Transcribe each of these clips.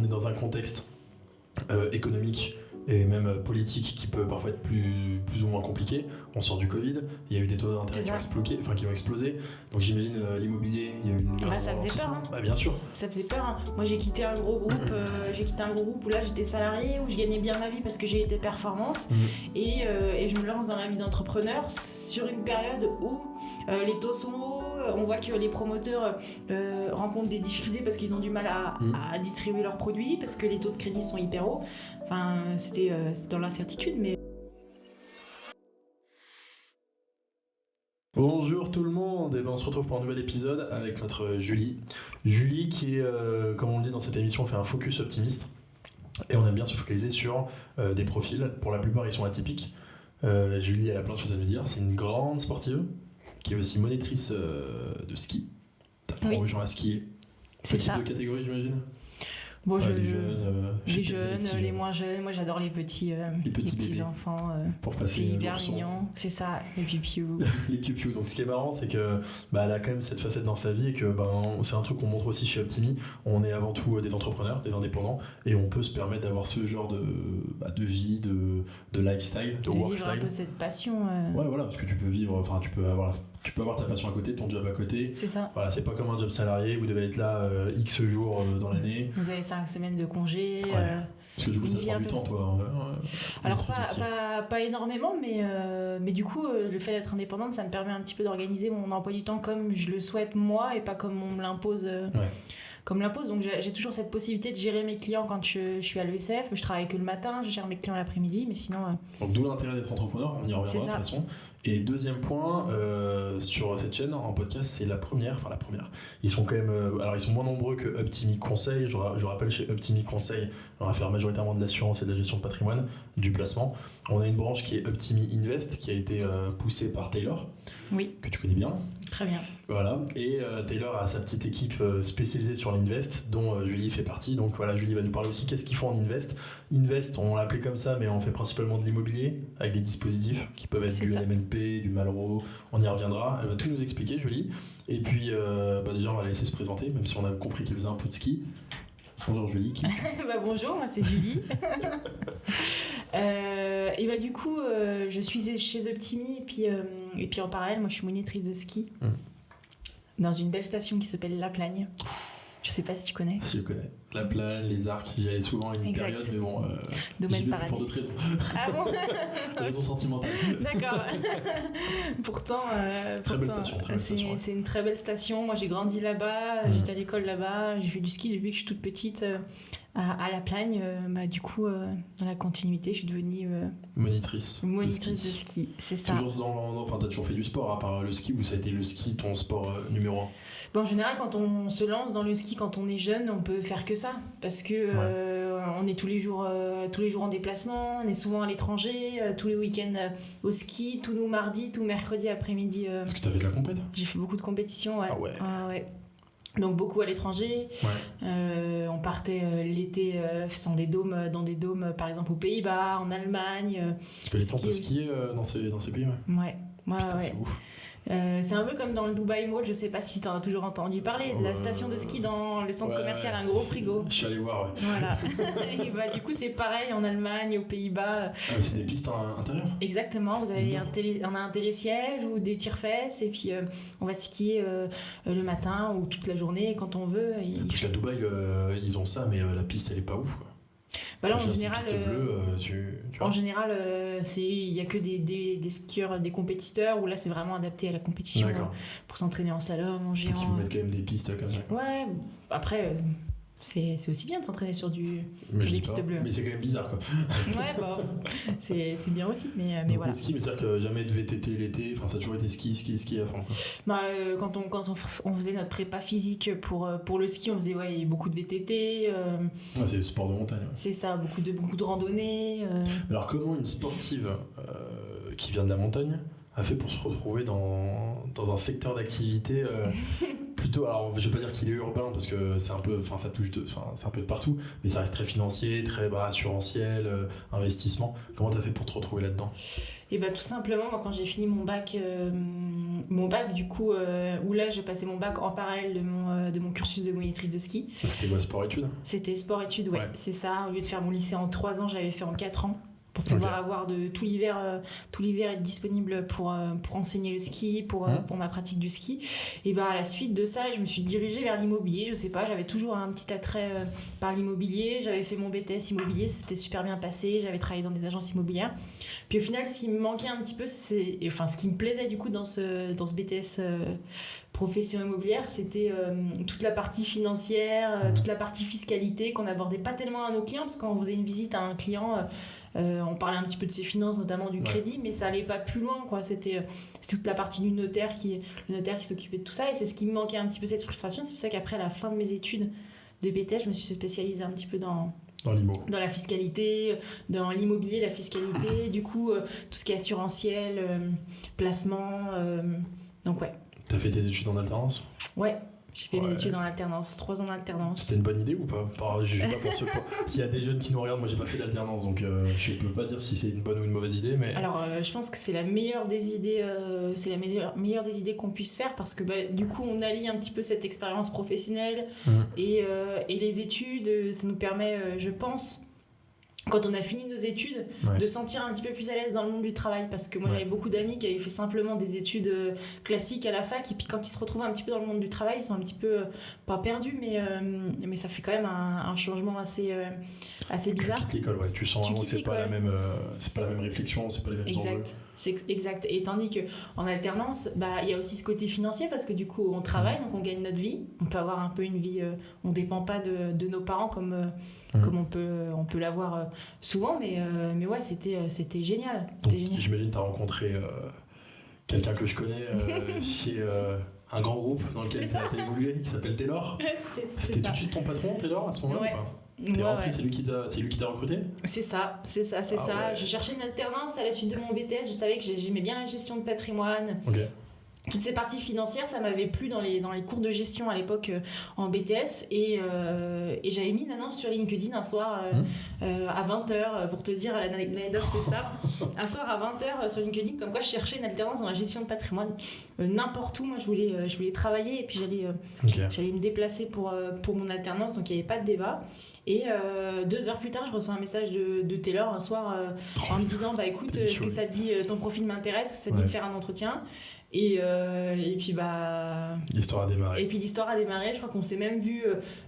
est dans un contexte économique et même politique qui peut parfois être plus ou moins compliqué. On sort du Covid, il y a eu des taux d'intérêt qui ont explosé. Donc j'imagine l'immobilier, il y a eu ça faisait peur. Bah, bien sûr. Ça faisait peur. Hein. Moi j'ai quitté un gros groupe, où là j'étais salariée, où je gagnais bien ma vie parce que j'ai été performante. Et je me lance dans la vie d'entrepreneur sur une période où les taux sont hauts. On voit que les promoteurs rencontrent des difficultés parce qu'ils ont du mal à distribuer leurs produits, parce que les taux de crédit sont hyper hauts. Enfin, c'était dans l'incertitude, mais... Bonjour tout le monde, et on se retrouve pour un nouvel épisode avec notre Julie. Julie qui est, comme on le dit dans cette émission, fait un focus optimiste. Et on aime bien se focaliser sur des profils, pour la plupart ils sont atypiques. Julie, elle a plein de choses à nous dire, c'est une grande sportive, qui est aussi monitrice de ski. T'apprends aux gens à skier. C'est type ça. de catégorie, j'imagine. Bon, les jeunes, les moins jeunes. Moi, j'adore les petits enfants. Pour passer c'est hyper mignon. C'est ça, les piou-piou. Les piou-piou. Donc, ce qui est marrant, c'est que elle a quand même cette facette dans sa vie et que c'est un truc qu'on montre aussi chez Optimi. On est avant tout des entrepreneurs, des indépendants, et on peut se permettre d'avoir ce genre de vie, de lifestyle, de work vivre un peu cette passion. Ouais, voilà, parce que tu peux vivre, enfin, tu peux avoir ta passion à côté, ton job à côté. C'est ça. Voilà, c'est pas comme un job salarié, vous devez être là X jours dans l'année. Vous avez 5 semaines de congé. Parce que du coup, ça prend du temps, toi. Alors, pas énormément, mais du coup, le fait d'être indépendante, ça me permet un petit peu d'organiser mon emploi du temps comme je le souhaite moi et pas comme on me l'impose. Comme l'impose, donc j'ai toujours cette possibilité de gérer mes clients quand je suis à l'ESF. Je travaille que le matin, je gère mes clients l'après-midi, mais sinon... Donc d'où l'intérêt d'être entrepreneur, on y reviendra de toute façon. Et deuxième point, sur cette chaîne en podcast, c'est la première. Ils sont quand même... alors ils sont moins nombreux que Optimi Conseil. Je rappelle, chez Optimi Conseil, on va faire majoritairement de l'assurance et de la gestion de patrimoine, du placement. On a une branche qui est Optimi Invest, qui a été poussée par Taylor, que tu connais bien. Très bien. Voilà, et Taylor a sa petite équipe spécialisée sur l'invest, dont Julie fait partie. Donc voilà, Julie va nous parler aussi qu'est-ce qu'ils font en invest. Invest, on l'a appelé comme ça, mais on fait principalement de l'immobilier avec des dispositifs qui peuvent être du LMNP, du Malraux. On y reviendra. Elle va tout nous expliquer, Julie. Et puis déjà, on va la laisser se présenter, même si on a compris qu'elle faisait un peu de ski. Bonjour Julie. Bonjour, moi c'est Julie. Et du coup, je suis chez Optimi et puis en parallèle, moi je suis monitrice de ski dans une belle station qui s'appelle La Plagne. Je sais pas si tu connais. Si, je connais. La Plagne, les Arcs, j'y allais souvent à une période, mais bon, Domaine j'y vais paradis. pour d'autres raisons. Ah bon? Des raisons sentimentales. D'accord. Pourtant, belle station, c'est une très belle station. Moi, j'ai grandi là-bas, j'étais à l'école là-bas, j'ai fait du ski depuis que je suis toute petite à La Plagne. Du coup, dans la continuité, je suis devenue monitrice de ski. C'est ça. T'as toujours fait du sport, à part le ski, ou ça a été le ski ton sport numéro 1? En général, quand on se lance dans le ski, quand on est jeune, on peut faire que ça, parce que on est tous les jours en déplacement, on est souvent à l'étranger, tous les week-ends au ski, tous nos mardis, tous mercredis après-midi. Est-ce que t'as fait de la compète? J'ai fait beaucoup de compétitions, ouais. Ah ouais. Donc beaucoup à l'étranger. On partait l'été dans des dômes, par exemple aux Pays-Bas, en Allemagne. Parce que l'été on peut skier dans ces pays, ouais. Putain, c'est ouf. C'est un peu comme dans le Dubai Mall, je sais pas si t'en as toujours entendu parler, de la station de ski dans le centre commercial, un gros frigo. Je suis allé voir, Voilà. Et du coup, c'est pareil en Allemagne, aux Pays-Bas. C'est des pistes intérieures. Exactement, on a un télésiège ou des tire-fesses, et puis on va skier le matin ou toute la journée quand on veut. Parce qu'à Dubaï, ils ont ça, mais la piste, elle est pas ouf, quoi. Là, en général, en général, il y a que des skieurs, des compétiteurs où là c'est vraiment adapté à la compétition pour s'entraîner en slalom, en géant. Donc ils vous mettent quand même des pistes comme ça. Ouais. Après, c'est aussi bien de s'entraîner sur des pistes bleues. Mais c'est quand même bizarre, quoi. Ouais, c'est bien aussi, mais donc, voilà. Le ski, mais c'est-à-dire que jamais de VTT l'été. Enfin, ça a toujours été ski à fond. Quand on faisait notre prépa physique pour le ski, on faisait beaucoup de VTT. C'est le sport de montagne. Ouais. C'est ça, beaucoup de randonnées. Alors comment une sportive qui vient de la montagne a fait pour se retrouver dans un secteur d'activité plutôt, alors je vais pas dire qu'il est urbain parce que c'est un peu, enfin ça touche c'est un peu de partout, mais ça reste très financier, très assurantiel, investissement. Comment t'as fait pour te retrouver là-dedans? Et bah tout simplement, moi quand j'ai fini mon bac du coup, où là j'ai passé mon bac en parallèle de mon cursus de monitrice de ski. C'était quoi, sport-études? C'était sport-études, ouais, c'est ça. Au lieu de faire mon lycée en 3 ans, j'avais fait en 4 ans. Pour pouvoir avoir tout l'hiver être disponible pour enseigner le ski, pour ma pratique du ski. Et bah à la suite de ça, je me suis dirigée vers l'immobilier. Je sais pas, j'avais toujours un petit attrait par l'immobilier. J'avais fait mon BTS immobilier, c'était super bien passé. J'avais travaillé dans des agences immobilières. Puis au final, ce qui me manquait un petit peu, ce qui me plaisait du coup dans ce BTS profession immobilière, c'était toute la partie financière, toute la partie fiscalité qu'on n'abordait pas tellement à nos clients, parce que quand on faisait une visite à un client, on parlait un petit peu de ses finances, notamment du crédit, mais ça allait pas plus loin, quoi. C'était toute la partie du notaire le notaire qui s'occupait de tout ça, et c'est ce qui me manquait un petit peu, cette frustration. C'est pour ça qu'après, à la fin de mes études de BTS, je me suis spécialisée un petit peu dans la fiscalité, dans l'immobilier, la fiscalité, du coup, tout ce qui est assurantiel, placement, donc ouais. T'as fait tes études en alternance? Ouais, j'ai fait mes études en alternance, 3 ans d'alternance. C'était une bonne idée ou pas? Je sais pas pour s'il y a des jeunes qui nous regardent, moi j'ai pas fait d'alternance, donc je peux pas dire si c'est une bonne ou une mauvaise idée, mais... Alors je pense que c'est la meilleure des idées, meilleure des idées qu'on puisse faire, parce que du coup on allie un petit peu cette expérience professionnelle et les études, ça nous permet, je pense, quand on a fini nos études, de sentir un petit peu plus à l'aise dans le monde du travail, parce que moi j'avais beaucoup d'amis qui avaient fait simplement des études classiques à la fac, et puis quand ils se retrouvent un petit peu dans le monde du travail, ils sont un petit peu pas perdus, mais ça fait quand même un changement assez bizarre. Tu quittes l'école, tu sens vraiment que c'est pas la même réflexion, c'est pas les mêmes enjeux. C'est exact. Et tandis qu'en alternance, il y a aussi ce côté financier, parce que du coup on travaille, donc on gagne notre vie, on peut avoir un peu une vie, on dépend pas de nos parents comme on peut l'avoir souvent, mais ouais, c'était génial. J'imagine t'as rencontré quelqu'un que je connais chez un grand groupe dans lequel t'as évolué, qui s'appelle Taylor. C'était tout de suite ton patron, Taylor, à ce moment-là, ou pas? T'es rentré, c'est lui qui t'a recruté? C'est ça. Ouais. J'ai cherché une alternance à la suite de mon BTS, je savais que j'aimais bien la gestion de patrimoine. Toutes ces parties financières, ça m'avait plu dans les cours de gestion à l'époque en BTS, et j'avais mis une annonce sur LinkedIn un soir à 20h, pour te dire l'anecdote, c'est ça. Un soir à 20h sur LinkedIn, comme quoi je cherchais une alternance dans la gestion de patrimoine, n'importe où. Moi je voulais travailler, et puis j'allais me déplacer pour mon alternance, donc il n'y avait pas de débat. Et 2 heures plus tard, je reçois un message de Taylor un soir en me disant écoute, est-ce que ça te dit, ton profil m'intéresse, est-ce que ça te dit de faire un entretien? Et puis l'histoire a démarré. Et puis l'histoire a démarré. Je crois qu'on s'est même vu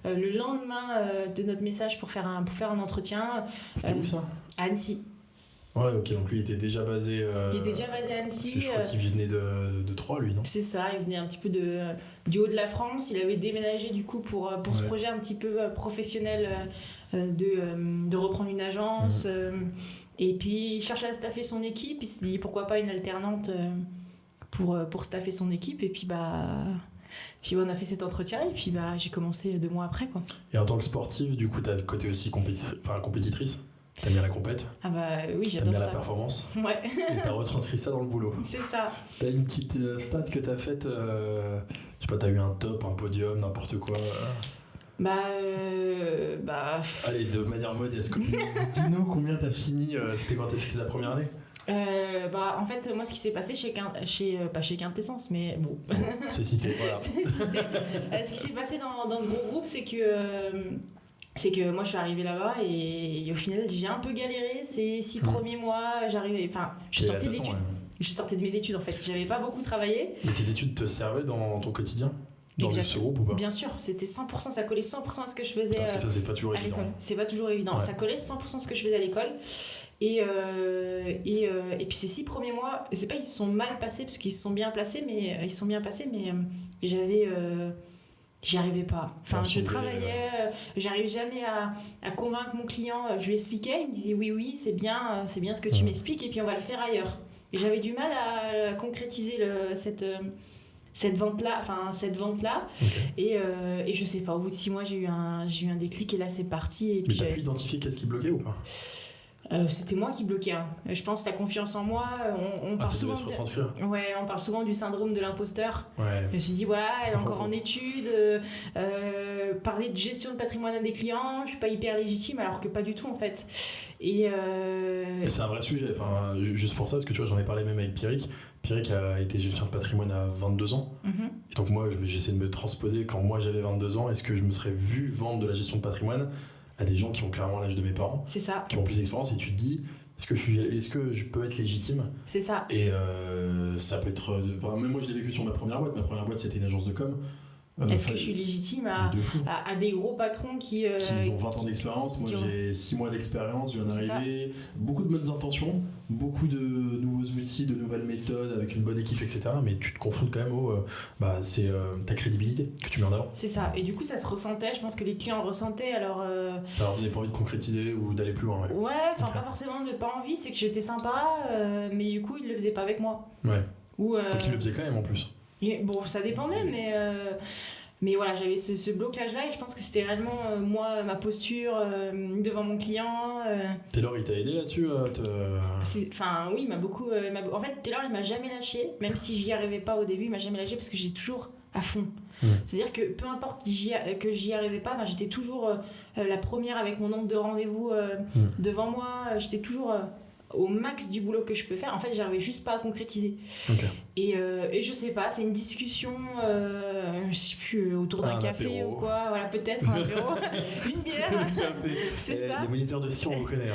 le lendemain de notre message pour faire un entretien. C'était où ça? À Annecy. Ouais, ok, donc lui il était déjà basé. Il était déjà basé à Annecy. Parce que je crois qu'il venait de Troyes, lui, non? C'est ça, il venait un petit peu du haut de la France. Il avait déménagé du coup pour ce projet un petit peu professionnel de reprendre une agence. Et puis il cherchait à staffer son équipe. Il s'est dit pourquoi pas une alternante pour staffer son équipe, et puis on a fait cet entretien, et puis j'ai commencé 2 mois après, quoi. Et en tant que sportive, du coup t'as le côté aussi compétitrice? T'aimes bien la compète? Oui, j'adore ça. T'aimes bien la performance? Ouais. Et t'as retranscrit ça dans le boulot? C'est ça. T'as une petite stat que t'as faite, je sais pas, t'as eu un top, un podium, n'importe quoi? Allez, de manière modeste, dis-nous combien t'as fini, c'était ta première année? En fait, moi, ce qui s'est passé pas chez Quintessence, mais bon. C'est cité, voilà. Ce qui s'est passé dans ce gros groupe, c'est que moi, je suis arrivée là-bas, et au final, j'ai un peu galéré ces 6 premiers mois. Je sortais de mes études, en fait. J'avais pas beaucoup travaillé. Mais tes études te servaient dans ton quotidien? Dans ce groupe ou pas? Bien sûr, c'était 100%, ça collait 100% à ce que je faisais. Parce que ça, c'est pas toujours évident. C'est pas toujours évident. Ça collait 100% à ce que je faisais à l'école. Et puis ces 6 premiers mois, c'est pas qu'ils se sont mal passés, parce qu'ils se sont bien passés, mais j'y arrivais pas. Enfin, je travaillais, j'arrivais jamais à convaincre mon client. Je lui expliquais, il me disait oui, c'est bien ce que tu m'expliques, et puis on va le faire ailleurs. Et j'avais du mal à concrétiser cette vente-là. Okay. Et je sais pas, au bout de 6 mois, j'ai eu un déclic, et là c'est parti. Et puis mais t'as pu identifier qu'est-ce qui bloquait ou pas? C'était moi qui bloquais. Hein. Je pense que la confiance en moi, on parle ça souvent devait se retranscrire. Ouais, on parle souvent du syndrome de l'imposteur. Ouais. Je me suis dit, voilà, elle est encore en études, parler de gestion de patrimoine à des clients, je suis pas hyper légitime, alors que pas du tout en fait. Et c'est un vrai sujet, enfin, juste pour ça, parce que tu vois, j'en ai parlé même avec Pierrick. Pierrick a été gestionnaire de patrimoine à 22 ans. Et donc moi, j'essaie de me transposer quand moi j'avais 22 ans, est-ce que je me serais vu vendre de la gestion de patrimoine à des gens qui ont clairement l'âge de mes parents, c'est ça. qui ont plus d'expérience, et tu te dis, est-ce que je peux être légitime ? C'est ça. Et ça peut être... même moi, je l'ai vécu sur ma première boîte. Ma première boîte, c'était une agence de com. Est-ce que je suis légitime à des gros patrons qui ont 20 ans d'expérience, moi j'ai 6 mois d'expérience, je viens d'arriver, beaucoup de bonnes intentions, beaucoup de nouveaux outils, de nouvelles méthodes avec une bonne équipe, etc. Mais tu te confrontes quand même c'est ta crédibilité que tu mets en avant. C'est ça, et du coup ça se ressentait, je pense que les clients le ressentaient, alors... Ça leur donnait pas envie de concrétiser ou d'aller plus loin, ouais. Pas forcément de pas envie, c'est que j'étais sympa, mais du coup ils le faisaient pas avec moi. Ouais. Donc ils le faisaient quand même en plus. Bon, ça dépendait, mais voilà, j'avais ce blocage-là et je pense que c'était réellement moi, ma posture devant mon client. Taylor, il t'a aidé là-dessus Enfin, oui, il m'a beaucoup... En fait, Taylor, il m'a jamais lâché, même si j'y arrivais pas au début, il m'a jamais lâché parce que j'étais toujours à fond. C'est-à-dire que peu importe que j'y arrivais pas, j'étais toujours la première avec mon nombre de rendez-vous devant moi, j'étais toujours... au max du boulot que je peux faire. En fait, j'arrivais juste pas à concrétiser. Okay. Et je sais pas, c'est une discussion, je sais plus, autour d'un café apéro. Ou quoi. Voilà, peut-être un apéro, une bière. Un café. C'est ça. Les moniteurs de ski, on vous connaît.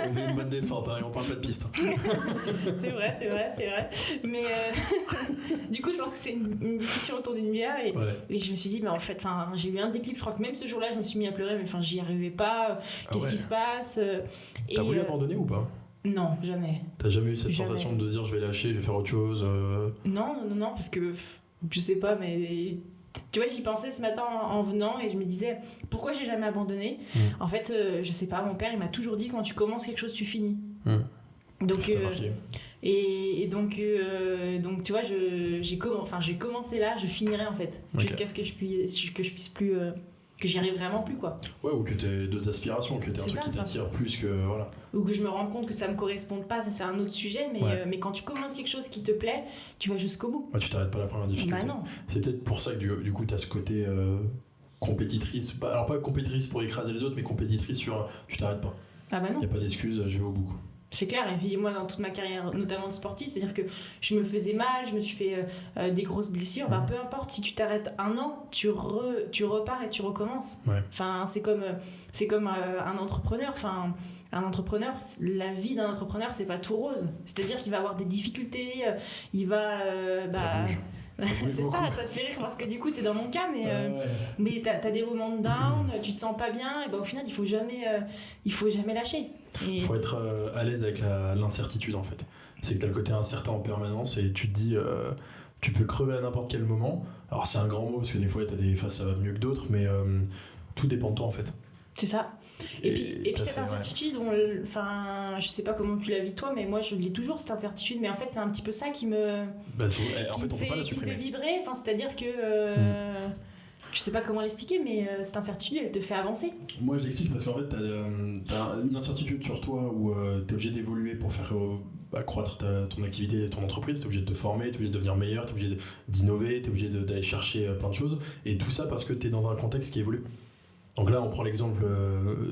On fait une bonne descente et on parle pas de piste. C'est vrai. Mais du coup, je pense que c'est une discussion autour d'une bière. Et je me suis dit, mais en fait, j'ai eu un déclic. Je crois que même ce jour-là, je me suis mis à pleurer, mais j'y arrivais pas. Qu'est-ce qui se passe T'as voulu abandonner ou pas ? Non, jamais. T'as jamais eu cette sensation de dire je vais lâcher, je vais faire autre chose Non, parce que je sais pas, mais tu vois, j'y pensais ce matin en venant et je me disais pourquoi j'ai jamais abandonné. En fait, je sais pas, mon père il m'a toujours dit quand tu commences quelque chose, tu finis. Donc, donc tu vois, j'ai commencé là, je finirai en fait, jusqu'à ce que je puisse plus. Que j'y arrive vraiment plus, quoi. Ouais, ou que t'aies d'autres aspirations, que t'aies un truc qui t'attire plus que... Voilà. Ou que je me rende compte que ça me corresponde pas, ça c'est un autre sujet, mais quand tu commences quelque chose qui te plaît, tu vas jusqu'au bout. Tu t'arrêtes pas la première difficulté. Non. C'est peut-être pour ça que du coup t'as ce côté compétitrice, alors pas compétitrice pour écraser les autres, mais compétitrice sur tu t'arrêtes pas. Ah bah non. Y a pas d'excuse, je vais au bout, quoi. C'est clair, et puis moi dans toute ma carrière, notamment de sportive, c'est-à-dire que je me faisais mal, je me suis fait des grosses blessures, peu importe, si tu t'arrêtes un an, tu repars et tu recommences. Ouais. Enfin, c'est comme un entrepreneur, la vie d'un entrepreneur, c'est pas tout rose. C'est-à-dire qu'il va avoir des difficultés, il va... ça bouge. C'est ça te fait rire parce que du coup t'es dans mon cas, mais t'as des moments de down, tu te sens pas bien, et au final il faut jamais lâcher. Il faut être à l'aise avec l'incertitude en fait. C'est que t'as le côté incertain en permanence et tu te dis tu peux crever à n'importe quel moment. Alors c'est un grand mot parce que des fois t'as des phases ça va mieux que d'autres, mais tout dépend de toi en fait. C'est ça. Et puis cette incertitude, je sais pas comment tu la vis toi, mais moi je l'ai toujours cette incertitude, mais en fait c'est un petit peu ça qui me... on peut pas la supprimer. Qui me fait vibrer, c'est-à-dire que... Je sais pas comment l'expliquer, mais cette incertitude, elle te fait avancer. Moi je l'explique parce qu'en fait t'as une incertitude sur toi où t'es obligé d'évoluer pour faire accroître ton activité, ton entreprise, t'es obligé de te former, t'es obligé de devenir meilleur, t'es obligé d'innover, t'es obligé d'aller chercher plein de choses, et tout ça parce que t'es dans un contexte qui évolue. Donc là, on prend l'exemple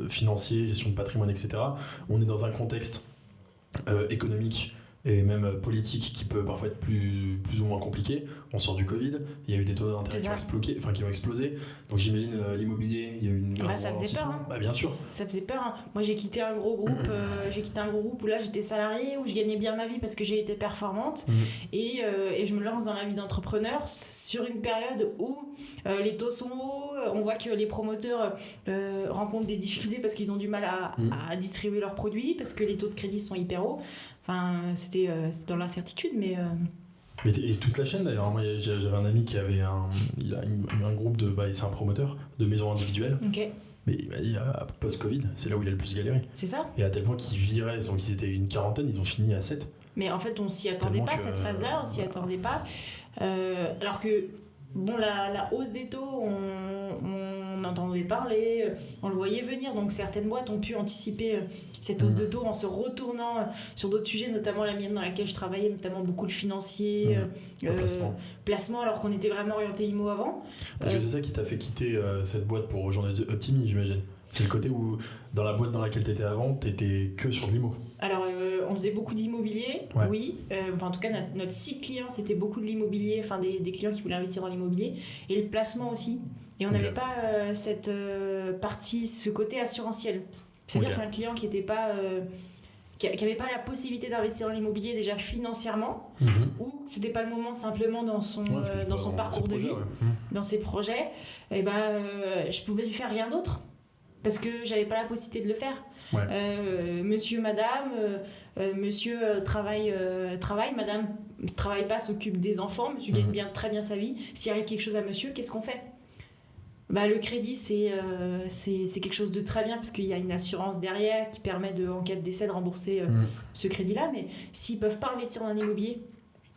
financier, gestion de patrimoine, etc. On est dans un contexte économique et même politique qui peut parfois être plus ou moins compliqué. On sort du Covid, il y a eu des taux d'intérêt qui ont explosé. Donc j'imagine l'immobilier, il y a eu ça faisait peur. Hein. Bien sûr. Ça faisait peur. Hein. Moi j'ai quitté un gros groupe, où là j'étais salariée, où je gagnais bien ma vie parce que j'ai été performante. Et je me lance dans la vie d'entrepreneur sur une période où les taux sont hauts, on voit que les promoteurs rencontrent des difficultés parce qu'ils ont du mal à distribuer leurs produits, parce que les taux de crédit sont hyper hauts. Enfin, c'était dans l'incertitude, mais... Et toute la chaîne d'ailleurs. Moi, j'avais un ami qui avait il a un groupe de... c'est un promoteur de maisons individuelles. Ok. Mais il m'a dit, post-Covid, c'est là où il a le plus galéré. C'est ça. Et à tel point qu'ils viraient, donc ils étaient une quarantaine, ils ont fini à 7. Mais en fait, on s'y attendait pas, cette phase-là, on s'y attendait pas. Alors que, bon, la hausse des taux, on entendait parler, on le voyait venir. Donc certaines boîtes ont pu anticiper cette hausse de taux en se retournant sur d'autres sujets, notamment la mienne dans laquelle je travaillais, notamment beaucoup le financier, placement, alors qu'on était vraiment orienté IMO avant. Parce que c'est ça qui t'a fait quitter cette boîte pour rejoindre Optimi, j'imagine. C'est le côté où, dans la boîte dans laquelle tu étais avant, tu étais que sur de l'IMO. Alors, on faisait beaucoup d'immobilier, oui. En tout cas, notre cible client, c'était beaucoup de l'immobilier, enfin des clients qui voulaient investir dans l'immobilier, et le placement aussi. Et on n'avait pas cette partie, ce côté assurantiel. C'est-à-dire qu'un client qui n'était pas... qui n'avait pas la possibilité d'investir dans l'immobilier déjà financièrement, ou c'était pas le moment simplement dans son parcours de vie, dans ses projets, et je pouvais lui faire rien d'autre. Parce que j'avais pas la possibilité de le faire. Monsieur, madame, monsieur travaille, madame travaille pas, s'occupe des enfants, monsieur gagne très bien sa vie. S'il arrive quelque chose à monsieur, qu'est-ce qu'on fait ? Le crédit, c'est quelque chose de très bien parce qu'il y a une assurance derrière qui permet, en cas de décès, de rembourser ce crédit-là. Mais s'ils peuvent pas investir dans un immobilier,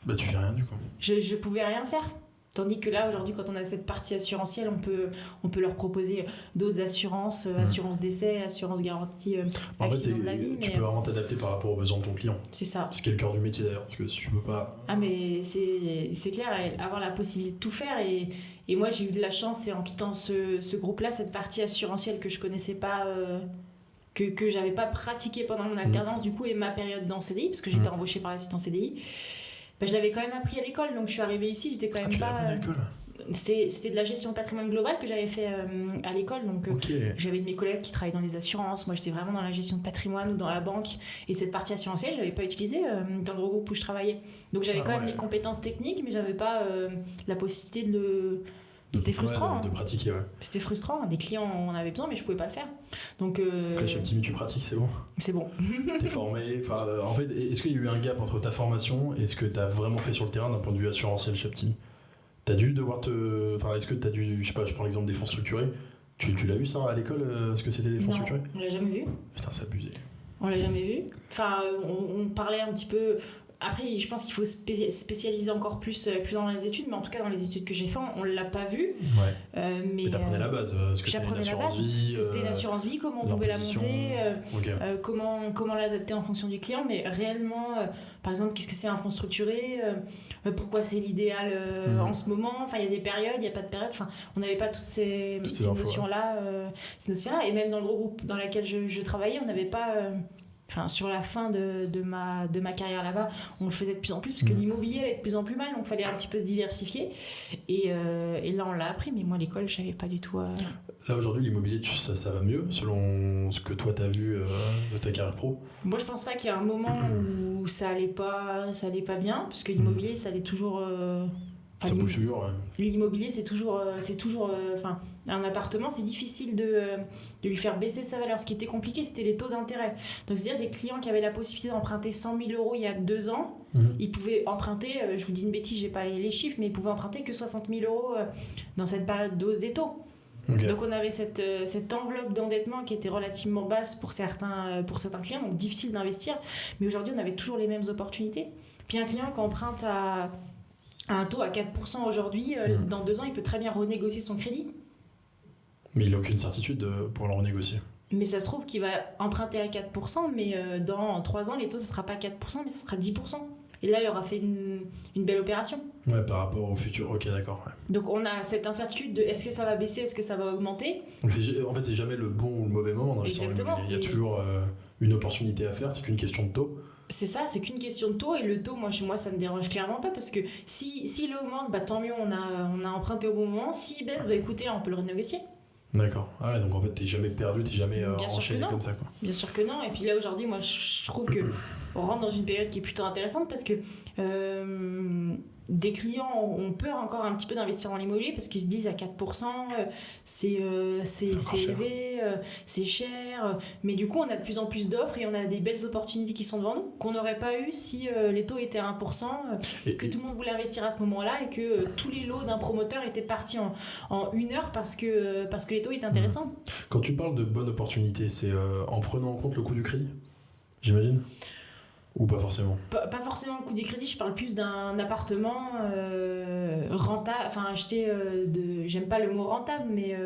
tu fais rien du coup. Je pouvais rien faire. Tandis que là, aujourd'hui, quand on a cette partie assurantielle, on peut leur proposer d'autres assurances, assurance décès, assurance garantie accident de la vie. Tu peux vraiment t'adapter par rapport aux besoins de ton client. C'est ça. Ce qui est le cœur du métier d'ailleurs, parce que si tu peux pas... mais c'est clair, avoir la possibilité de tout faire. Et moi, j'ai eu de la chance, c'est en quittant ce groupe-là, cette partie assurantielle que je connaissais pas... que j'avais pas pratiqué pendant mon alternance, du coup, et ma période dans CDI, parce que j'étais embauchée par la suite en CDI. Je l'avais quand même appris à l'école, donc je suis arrivée ici, j'étais quand même pas... Tu l'as appris à l'école ? C'était de la gestion de patrimoine global que j'avais fait à l'école, donc j'avais de mes collègues qui travaillaient dans les assurances, moi j'étais vraiment dans la gestion de patrimoine ou dans la banque, et cette partie assurantielle je l'avais pas utilisée dans le gros groupe où je travaillais, donc j'avais quand même les compétences techniques, mais j'avais pas la possibilité de le... C'était frustrant. De pratiquer, C'était frustrant. Des clients en avaient besoin, mais je pouvais pas le faire. Donc, chez Optimi, tu pratiques, c'est bon. C'est bon. T'es formé. En fait, est-ce qu'il y a eu un gap entre ta formation et ce que t'as vraiment fait sur le terrain d'un point de vue assurantiel chez Optimi ? T'as dû devoir est-ce que t'as dû, je sais pas, je prends l'exemple des fonds structurés. Tu l'as vu ça à l'école, ce que c'était des fonds structurés ? On l'a jamais vu. Putain, c'est abusé. On l'a jamais vu. Enfin, on parlait un petit peu. Après, je pense qu'il faut spécialiser encore plus dans les études, mais en tout cas, dans les études que j'ai faites, on ne l'a pas vu. Mais t'apprenais la base, ce que c'était une assurance vie. Ce que c'était une assurance vie, comment on pouvait la monter, comment l'adapter en fonction du client, mais réellement, par exemple, qu'est-ce que c'est un fonds structuré, pourquoi c'est l'idéal en ce moment, enfin, il y a des périodes, il n'y a pas de période, enfin, on n'avait pas toutes ces notions-là, et même dans le gros groupe dans lequel je travaillais, on n'avait pas... sur la fin de ma carrière là-bas, on le faisait de plus en plus parce que l'immobilier allait de plus en plus mal, donc il fallait un petit peu se diversifier. Et là, on l'a appris, mais moi, à l'école, je savais pas du tout. Là, aujourd'hui, l'immobilier, ça va mieux selon ce que toi, tu as vu de ta carrière pro ? Moi, je pense pas qu'il y a un moment où ça allait pas bien, parce que l'immobilier, ça allait toujours... ça bouge toujours, L'immobilier, c'est toujours un appartement, c'est difficile de lui faire baisser sa valeur. Ce qui était compliqué, c'était les taux d'intérêt. Donc, c'est-à-dire des clients qui avaient la possibilité d'emprunter 100 000 euros il y a 2 ans, ils pouvaient emprunter, je vous dis une bêtise, j'ai pas les chiffres, mais ils pouvaient emprunter que 60 000 euros dans cette période de hausse des taux. Donc, on avait cette enveloppe d'endettement qui était relativement basse pour certains clients, donc difficile d'investir. Mais aujourd'hui, on avait toujours les mêmes opportunités. Puis, un client qui emprunte à un taux à 4% aujourd'hui, dans 2 ans, il peut très bien renégocier son crédit. Mais il n'a aucune certitude pour le renégocier. Mais ça se trouve qu'il va emprunter à 4%, mais dans 3 ans, les taux, ça ne sera pas 4%, mais ça sera 10%. Et là, il aura fait une belle opération. Ouais, par rapport au futur. Ok, d'accord. Ouais. Donc, on a cette incertitude de est-ce que ça va baisser, est-ce que ça va augmenter. Donc, en fait, c'est jamais le bon ou le mauvais moment dans Exactement. Il y a toujours une opportunité à faire, c'est qu'une question de taux. C'est ça, c'est qu'une question de taux, et le taux, moi ça me dérange clairement pas, parce que s'il augmente, tant mieux, on a emprunté au bon moment. S'il baisse, écoutez, là, on peut le renégocier. D'accord. Donc en fait, t'es jamais perdu, t'es jamais enchaîné comme ça, quoi. Bien sûr que non. Et puis là, aujourd'hui, moi, je trouve qu'on rentre dans une période qui est plutôt intéressante, parce que des clients ont peur encore un petit peu d'investir dans l'immobilier, parce qu'ils se disent à 4%, c'est élevé, c'est cher. Mais du coup, on a de plus en plus d'offres et on a des belles opportunités qui sont devant nous, qu'on n'aurait pas eu si les taux étaient à 1%, que tout le monde voulait investir à ce moment-là, et que tous les lots d'un promoteur étaient partis en 1 heure parce que les taux étaient intéressants. Quand tu parles de bonne opportunité, c'est en prenant en compte le coût du crédit, j'imagine ? Ou pas forcément ? Pas forcément le coût du crédit, je parle plus d'un appartement rentable, enfin acheter j'aime pas le mot rentable, mais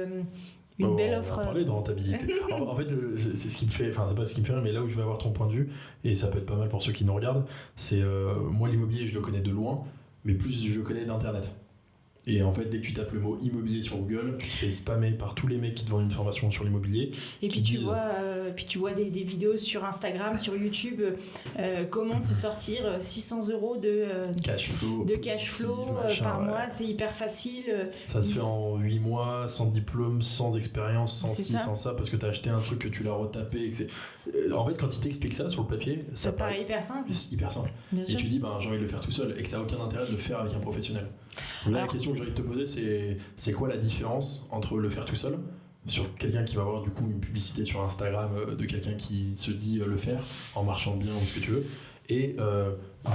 une belle On offre. va parler de rentabilité. En fait, c'est ce qui me fait, enfin c'est pas ce qui me fait rire, mais là où je vais avoir ton point de vue, et ça peut être pas mal pour ceux qui nous regardent, c'est moi l'immobilier je le connais de loin, mais plus je le connais d'internet. Et en fait, dès que tu tapes le mot immobilier sur Google, tu te fais spammer par tous les mecs qui te vendent une formation sur l'immobilier. Et puis tu vois des vidéos sur Instagram, sur YouTube, comment se sortir 600 euros de cash flow, par mois, c'est hyper facile. Ça se fait en 8 mois, sans diplôme, sans expérience, sans sans ça, parce que tu as acheté un truc que tu l'as retapé. En fait, quand ils t'expliquent ça sur le papier, ça paraît hyper simple. C'est hyper simple. Bien et sûr. tu dis, j'ai envie de le faire tout seul, et que ça n'a aucun intérêt de le faire avec un professionnel. Là, la question que j'ai envie de te poser, c'est quoi la différence entre le faire tout seul, sur quelqu'un qui va avoir du coup une publicité sur Instagram de quelqu'un qui se dit le faire en marchant bien ou ce que tu veux, et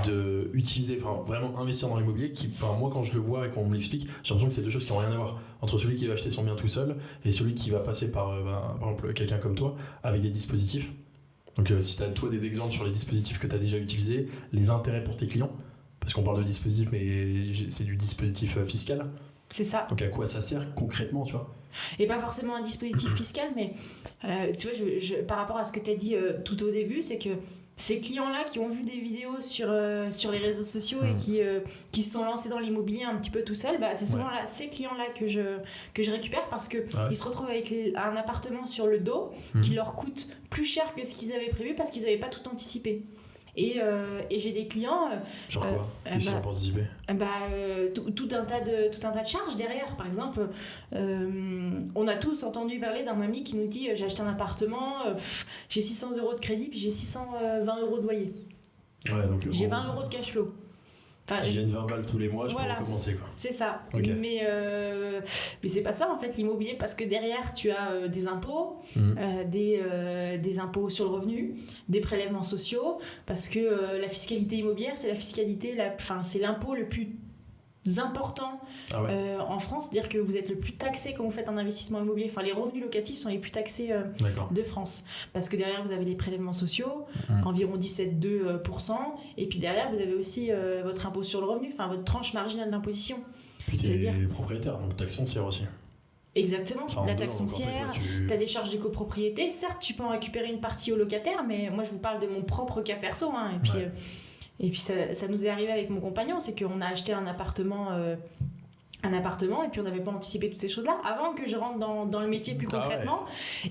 de utiliser, vraiment investir dans l'immobilier moi quand je le vois et qu'on me l'explique, j'ai l'impression que c'est deux choses qui n'ont rien à voir entre celui qui va acheter son bien tout seul et celui qui va passer par exemple quelqu'un comme toi avec des dispositifs. Donc si tu as toi des exemples sur les dispositifs que tu as déjà utilisés, les intérêts pour tes clients, parce qu'on parle de dispositif mais c'est du dispositif fiscal. C'est ça. Donc à quoi ça sert concrètement, tu vois? Et pas forcément un dispositif fiscal, mais tu vois, par rapport à ce que tu as dit tout au début, c'est que ces clients-là qui ont vu des vidéos sur les réseaux sociaux et qui se sont lancés dans l'immobilier un petit peu tout seuls, c'est souvent ces clients-là que je récupère parce qu'ils se retrouvent avec un appartement sur le dos qui leur coûte plus cher que ce qu'ils avaient prévu parce qu'ils n'avaient pas tout anticipé. Et j'ai des clients. Genre quoi? Qu'est-ce qu'ils ont pas anticipé? Tout un tas de charges derrière. Par exemple, on a tous entendu parler d'un ami qui nous dit j'ai acheté un appartement, j'ai 600 euros de crédit, puis j'ai 620 euros de loyer. Ouais, donc, j'ai 20 euros de cash flow. Je gagne 20 balles tous les mois, je peux recommencer quoi. C'est ça. Okay. Mais c'est pas ça en fait l'immobilier, parce que derrière tu as des impôts, des impôts sur le revenu, des prélèvements sociaux, parce que la fiscalité immobilière c'est c'est l'impôt le plus important en France, c'est-à-dire que vous êtes le plus taxé quand vous faites un investissement immobilier. Les revenus locatifs sont les plus taxés de France, parce que derrière vous avez les prélèvements sociaux, environ 17,2%, et puis derrière vous avez aussi votre impôt sur le revenu, votre tranche marginale d'imposition. Puis t'es propriétaire, donc taxe foncière aussi. Exactement, la taxe foncière, tu as des charges d'écopropriété. Certes, tu peux en récupérer une partie au locataire, mais moi je vous parle de mon propre cas perso, et puis ça nous est arrivé avec mon compagnon, c'est qu'on a acheté un appartement et puis on n'avait pas anticipé toutes ces choses-là avant que je rentre dans le métier plus concrètement.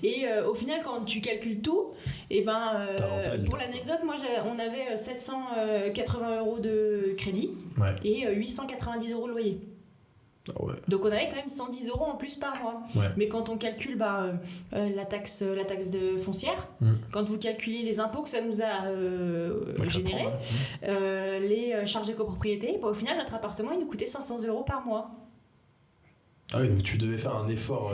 Et au final, quand tu calcules tout, pour l'anecdote, moi on avait 780 euros de crédit et 890 euros de loyer. Donc on avait quand même 110 euros en plus par mois. Mais quand on calcule la taxe de foncière, quand vous calculez les impôts que ça nous a généré, les charges de copropriété, au final notre appartement il nous coûtait 500 euros par mois. Ah oui, donc tu devais faire un effort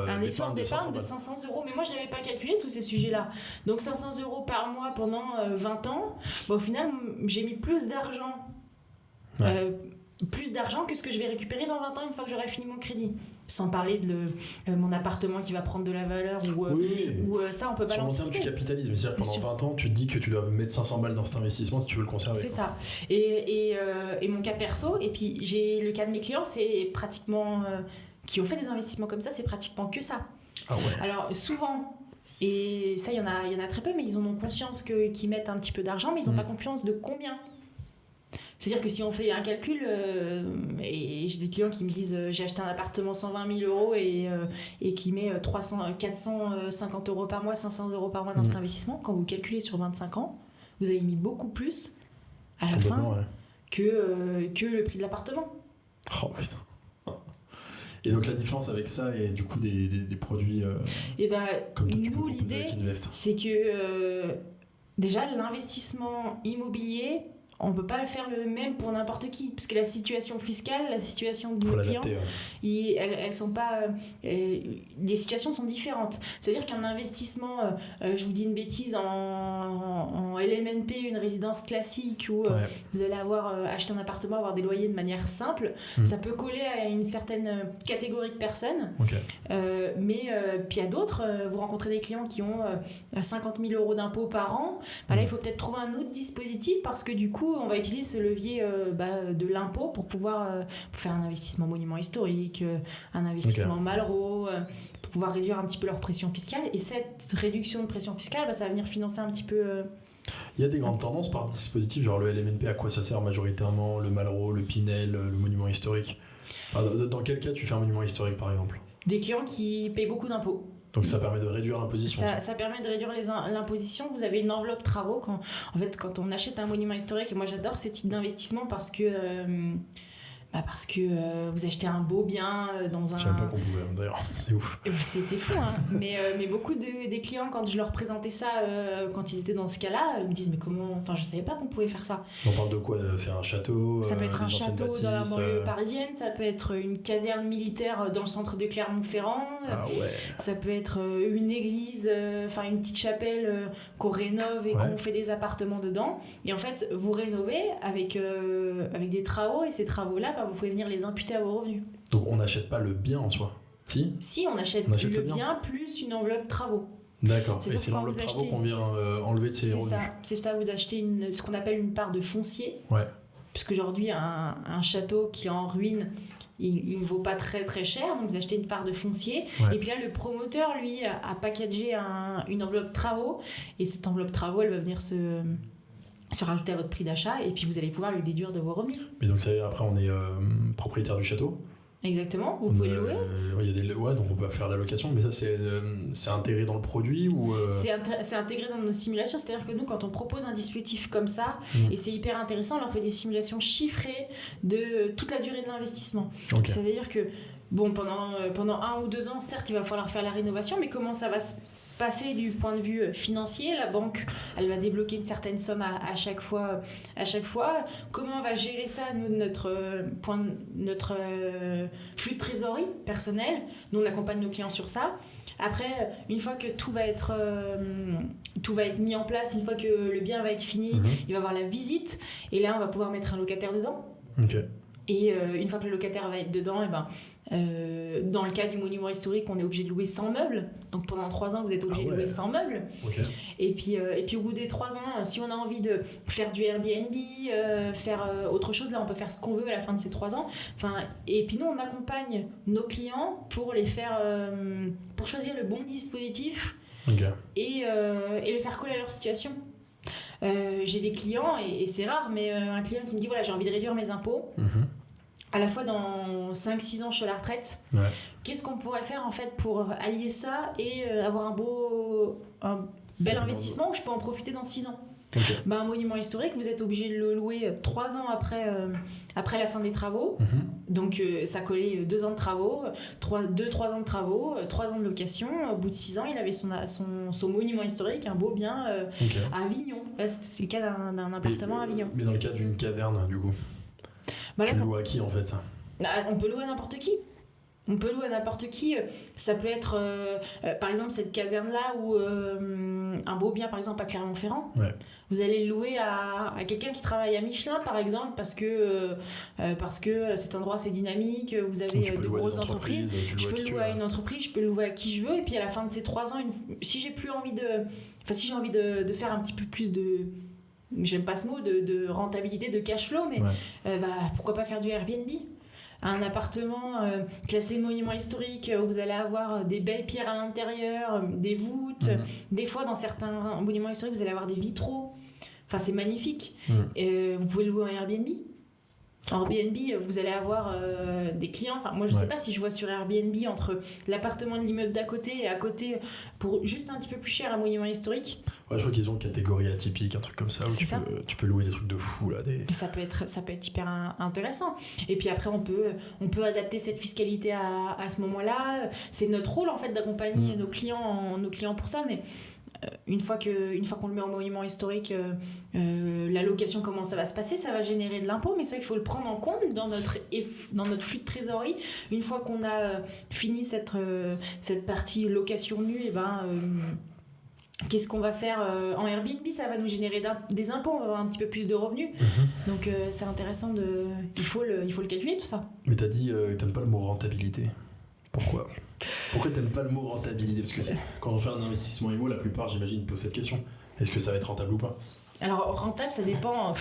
d'épargne de 500 euros. Mais moi je n'avais pas calculé tous ces sujets-là. Donc 500 euros par mois pendant 20 ans, au final j'ai mis plus d'argent. Plus d'argent que ce que je vais récupérer dans 20 ans une fois que j'aurai fini mon crédit, sans parler de mon appartement qui va prendre de la valeur ou ça on peut pas l'anticiper. Sur le long terme tu capitalises, mais c'est-à-dire pendant 20 ans tu te dis que tu dois mettre 500 balles dans cet investissement si tu veux le conserver. C'est ça. Et mon cas perso, et puis j'ai le cas de mes clients, c'est pratiquement qui ont fait des investissements comme ça, c'est pratiquement que ça. Alors souvent, et ça il y en a très peu, mais ils en ont conscience qu'ils mettent un petit peu d'argent, mais ils n'ont pas conscience de combien. C'est-à-dire que si on fait un calcul, et j'ai des clients qui me disent j'ai acheté un appartement 120 000 euros et qui met 450 euros par mois, 500 euros par mois dans cet investissement, quand vous calculez sur 25 ans, vous avez mis beaucoup plus à la fin que le prix de l'appartement. Oh putain. Et donc la différence avec ça et du coup des produits comme toi, nous l'idée c'est que déjà l'investissement immobilier, on ne peut pas faire le même pour n'importe qui, parce que la situation fiscale, la situation de nos clients, elles sont pas, les situations sont différentes. C'est-à-dire qu'un investissement, je vous dis une bêtise, en LMNP, une résidence classique où vous allez acheter un appartement, avoir des loyers de manière simple, ça peut coller à une certaine catégorie de personnes. Mais puis à d'autres, vous rencontrez des clients qui ont 50 000 euros d'impôts par an. Là, il faut peut-être trouver un autre dispositif, parce que du coup, on va utiliser ce levier de l'impôt pour pouvoir faire un investissement monument historique, un investissement Malraux, pour pouvoir réduire un petit peu leur pression fiscale. Et cette réduction de pression fiscale, ça va venir financer un petit peu... Il y a des grandes tendances par dispositif, genre le LMNP, à quoi ça sert majoritairement, le Malraux, le Pinel, le monument historique. Dans quel cas tu fais un monument historique par exemple ? Des clients qui payent beaucoup d'impôts. Donc ça permet de réduire l'imposition. Ça permet de réduire l'imposition. Vous avez une enveloppe travaux. Quand on achète un monument historique, et moi j'adore ces types d'investissements parce que vous achetez un beau bien dans un... Je savais pas qu'on pouvait, d'ailleurs, c'est ouf. C'est fou, hein. mais beaucoup des clients, quand je leur présentais ça, quand ils étaient dans ce cas-là, ils me disent mais comment... Enfin, je savais pas qu'on pouvait faire ça. On parle de quoi ? C'est un château ? Ça peut être un château dans la banlieue parisienne, ça peut être une caserne militaire dans le centre de Clermont-Ferrand. Ah ouais. Ça peut être une église, une petite chapelle qu'on rénove et qu'on fait des appartements dedans. Et en fait, vous rénovez avec des travaux, et ces travaux-là, vous pouvez venir les imputer à vos revenus. Donc on n'achète pas le bien en soi ? Si, on achète le bien plus une enveloppe travaux. D'accord, et c'est l'enveloppe travaux qu'on vient enlever de ses revenus. C'est ça, vous achetez ce qu'on appelle une part de foncier. Ouais. Puisqu'aujourd'hui, un château qui est en ruine, il ne vaut pas très très cher, donc vous achetez une part de foncier. Ouais. Et puis là, le promoteur, lui, a packagé une enveloppe travaux, et cette enveloppe travaux, elle va venir se rajouter à votre prix d'achat, et puis vous allez pouvoir le déduire de vos revenus. Mais donc ça, après, on est propriétaire du château. Exactement, vous pouvez louer. Donc on peut faire de la location, mais ça c'est intégré dans le produit ou C'est intégré dans nos simulations, c'est-à-dire que nous, quand on propose un dispositif comme ça, et c'est hyper intéressant, on leur fait des simulations chiffrées de toute la durée de l'investissement. Okay. C'est-à-dire que pendant 1 ou 2 ans, certes, il va falloir faire la rénovation, mais comment ça va se passer du point de vue financier? La banque, elle va débloquer une certaine somme à chaque fois. Comment on va gérer ça, nous, notre flux de trésorerie personnel? Nous, on accompagne nos clients sur ça. Après, une fois que tout va être mis en place, une fois que le bien va être fini, il va y avoir la visite, et là, on va pouvoir mettre un locataire dedans. Okay. Et une fois que le locataire va être dedans, dans le cas du monument historique, on est obligé de louer 100 meubles. Donc pendant 3 ans, vous êtes obligé de louer 100 meubles. Okay. Et puis au bout des 3 ans, si on a envie de faire du Airbnb, faire autre chose, là on peut faire ce qu'on veut à la fin de ces 3 ans. Et puis nous, on accompagne nos clients pour les faire, pour choisir le bon dispositif. Okay. Et le faire coller à leur situation. J'ai des clients, et c'est rare, mais un client qui me dit voilà, j'ai envie de réduire mes impôts. À la fois dans 5-6 ans je suis à la retraite. Ouais. Qu'est-ce qu'on pourrait faire en fait pour allier ça et avoir un bel investissement où je peux en profiter dans 6 ans? Okay. Un monument historique, vous êtes obligé de le louer 3 ans après la fin des travaux. Donc ça collait 2 ans de travaux, 2-3 ans de travaux, 3 ans de location. Au bout de 6 ans, il avait son monument historique, un beau bien à Avignon. Là, c'est le cas d'un appartement à Avignon. Mais dans le cas d'une caserne, du coup, tu loues à qui en fait ça? On peut louer à n'importe qui. On peut louer à n'importe qui. Ça peut être, par exemple, cette caserne-là ou un beau bien, par exemple, à Clermont-Ferrand. Ouais. Vous allez le louer à quelqu'un qui travaille à Michelin, par exemple, parce que cet endroit, c'est dynamique, vous avez de grosses entreprises. Je peux le louer à une entreprise, je peux le louer à qui je veux. Et puis, à la fin de ces 3 ans, si j'ai envie de faire un petit peu plus de... J'aime pas ce mot, de rentabilité, de cash flow, mais pourquoi pas faire du Airbnb? Un appartement classé monument historique où vous allez avoir des belles pierres à l'intérieur, des voûtes. Des fois, dans certains monuments historiques, vous allez avoir des vitraux. Enfin, c'est magnifique. Vous pouvez le louer en Airbnb. En Airbnb, vous allez avoir des clients. Enfin, moi, je sais pas si je vois sur Airbnb entre l'appartement de l'immeuble d'à côté et à côté pour juste un petit peu plus cher un monument historique. Ouais, je crois qu'ils ont une catégorie atypique, un truc comme ça où tu peux louer des trucs de fou là. Ça peut être hyper intéressant. Et puis après, on peut adapter cette fiscalité à ce moment-là. C'est notre rôle en fait d'accompagner nos clients pour ça, mais une fois qu'on le met en monument historique, la location, comment ça va se passer, ça va générer de l'impôt, mais ça, il faut le prendre en compte dans notre flux de trésorerie. Une fois qu'on a fini cette partie location nue, qu'est-ce qu'on va faire en Airbnb? Ça va nous générer des impôts, on va avoir un petit peu plus de revenus. Donc c'est intéressant, il faut le calculer tout ça. Mais t'as dit que t'aimes pas le mot rentabilité. Pourquoi t'aimes pas le mot rentabilité? Parce que quand on fait un investissement IMO, la plupart, j'imagine, posent cette question. Est-ce que ça va être rentable ou pas? Alors rentable, ça dépend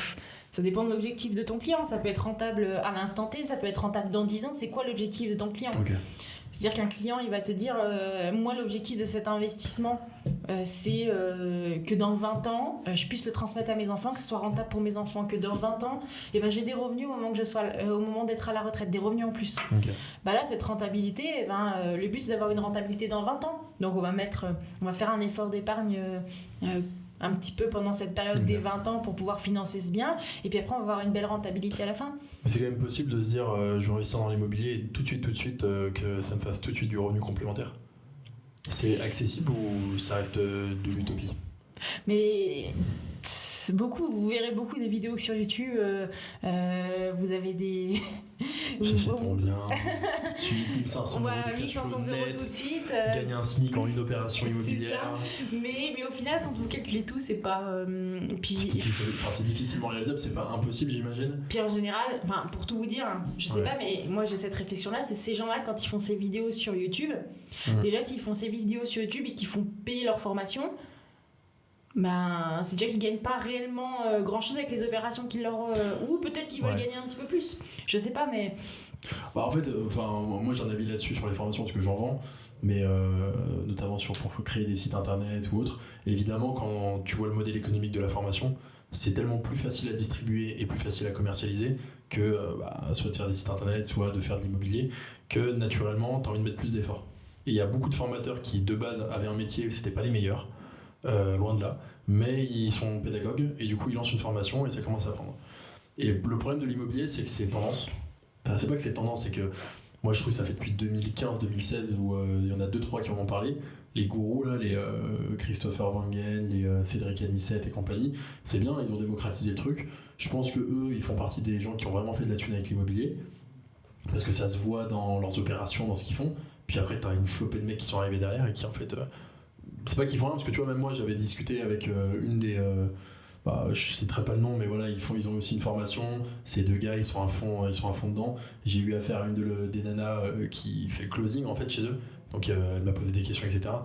de l'objectif de ton client. Ça peut être rentable à l'instant T, ça peut être rentable dans 10 ans. C'est quoi l'objectif de ton client? Okay. C'est-à-dire qu'un client, il va te dire moi, l'objectif de cet investissement, c'est que dans 20 ans, je puisse le transmettre à mes enfants, que ce soit rentable pour mes enfants, que dans 20 ans, j'ai des revenus au moment d'être à la retraite, des revenus en plus. Okay. Là, cette rentabilité, le but, c'est d'avoir une rentabilité dans 20 ans. Donc, on va faire un effort d'épargne un petit peu pendant cette période des 20 ans pour pouvoir financer ce bien, et puis après on va avoir une belle rentabilité à la fin. Mais c'est quand même possible de se dire je vais investir dans l'immobilier et tout de suite que ça me fasse tout de suite du revenu complémentaire. C'est accessible ou ça reste de l'utopie? Mais vous verrez beaucoup des vidéos sur YouTube, vous avez des... J'achète mon bien tout de suite, 1500 euros de cash flow net, tout de suite, gagner un SMIC en une opération immobilière. Mais au final, quand vous calculez tout, c'est pas... c'est difficilement réalisable, c'est pas impossible, j'imagine. Puis en général, pour tout vous dire, je sais pas, mais moi j'ai cette réflexion-là, c'est ces gens-là, quand ils font ces vidéos sur YouTube, déjà s'ils font ces vidéos sur YouTube et qu'ils font payer leur formation, c'est déjà qu'ils gagnent pas réellement grand chose avec les opérations qu'ils leur ou peut-être qu'ils veulent gagner un petit peu plus, je sais pas, mais en fait moi j'ai un avis là-dessus sur les formations parce que j'en vends, mais notamment pour créer des sites internet ou autres. Évidemment, quand tu vois le modèle économique de la formation, c'est tellement plus facile à distribuer et plus facile à commercialiser que soit de faire des sites internet, soit de faire de l'immobilier, que naturellement t'as envie de mettre plus d'efforts. Et il y a beaucoup de formateurs qui de base avaient un métier où c'était pas les meilleurs, loin de là, mais ils sont pédagogues et du coup ils lancent une formation et ça commence à prendre. Et le problème de l'immobilier, c'est que c'est tendance. Enfin, c'est pas que c'est tendance, c'est que moi je trouve que ça fait depuis 2015-2016 où il y en a 2-3 qui en ont parlé. Les gourous là, les Christopher Wangen, les Cédric Anissette et compagnie, c'est bien, ils ont démocratisé le truc. Je pense que eux, ils font partie des gens qui ont vraiment fait de la thune avec l'immobilier parce que ça se voit dans leurs opérations, dans ce qu'ils font. Puis après t'as une flopée de mecs qui sont arrivés derrière et qui en fait c'est pas qu'ils font rien, parce que tu vois, même moi j'avais discuté avec une des je citerai pas le nom, mais voilà, ils ont aussi une formation. Ces deux gars, ils sont à fond dedans. J'ai eu affaire à une des nanas qui fait le closing en fait chez eux, donc elle m'a posé des questions, etc.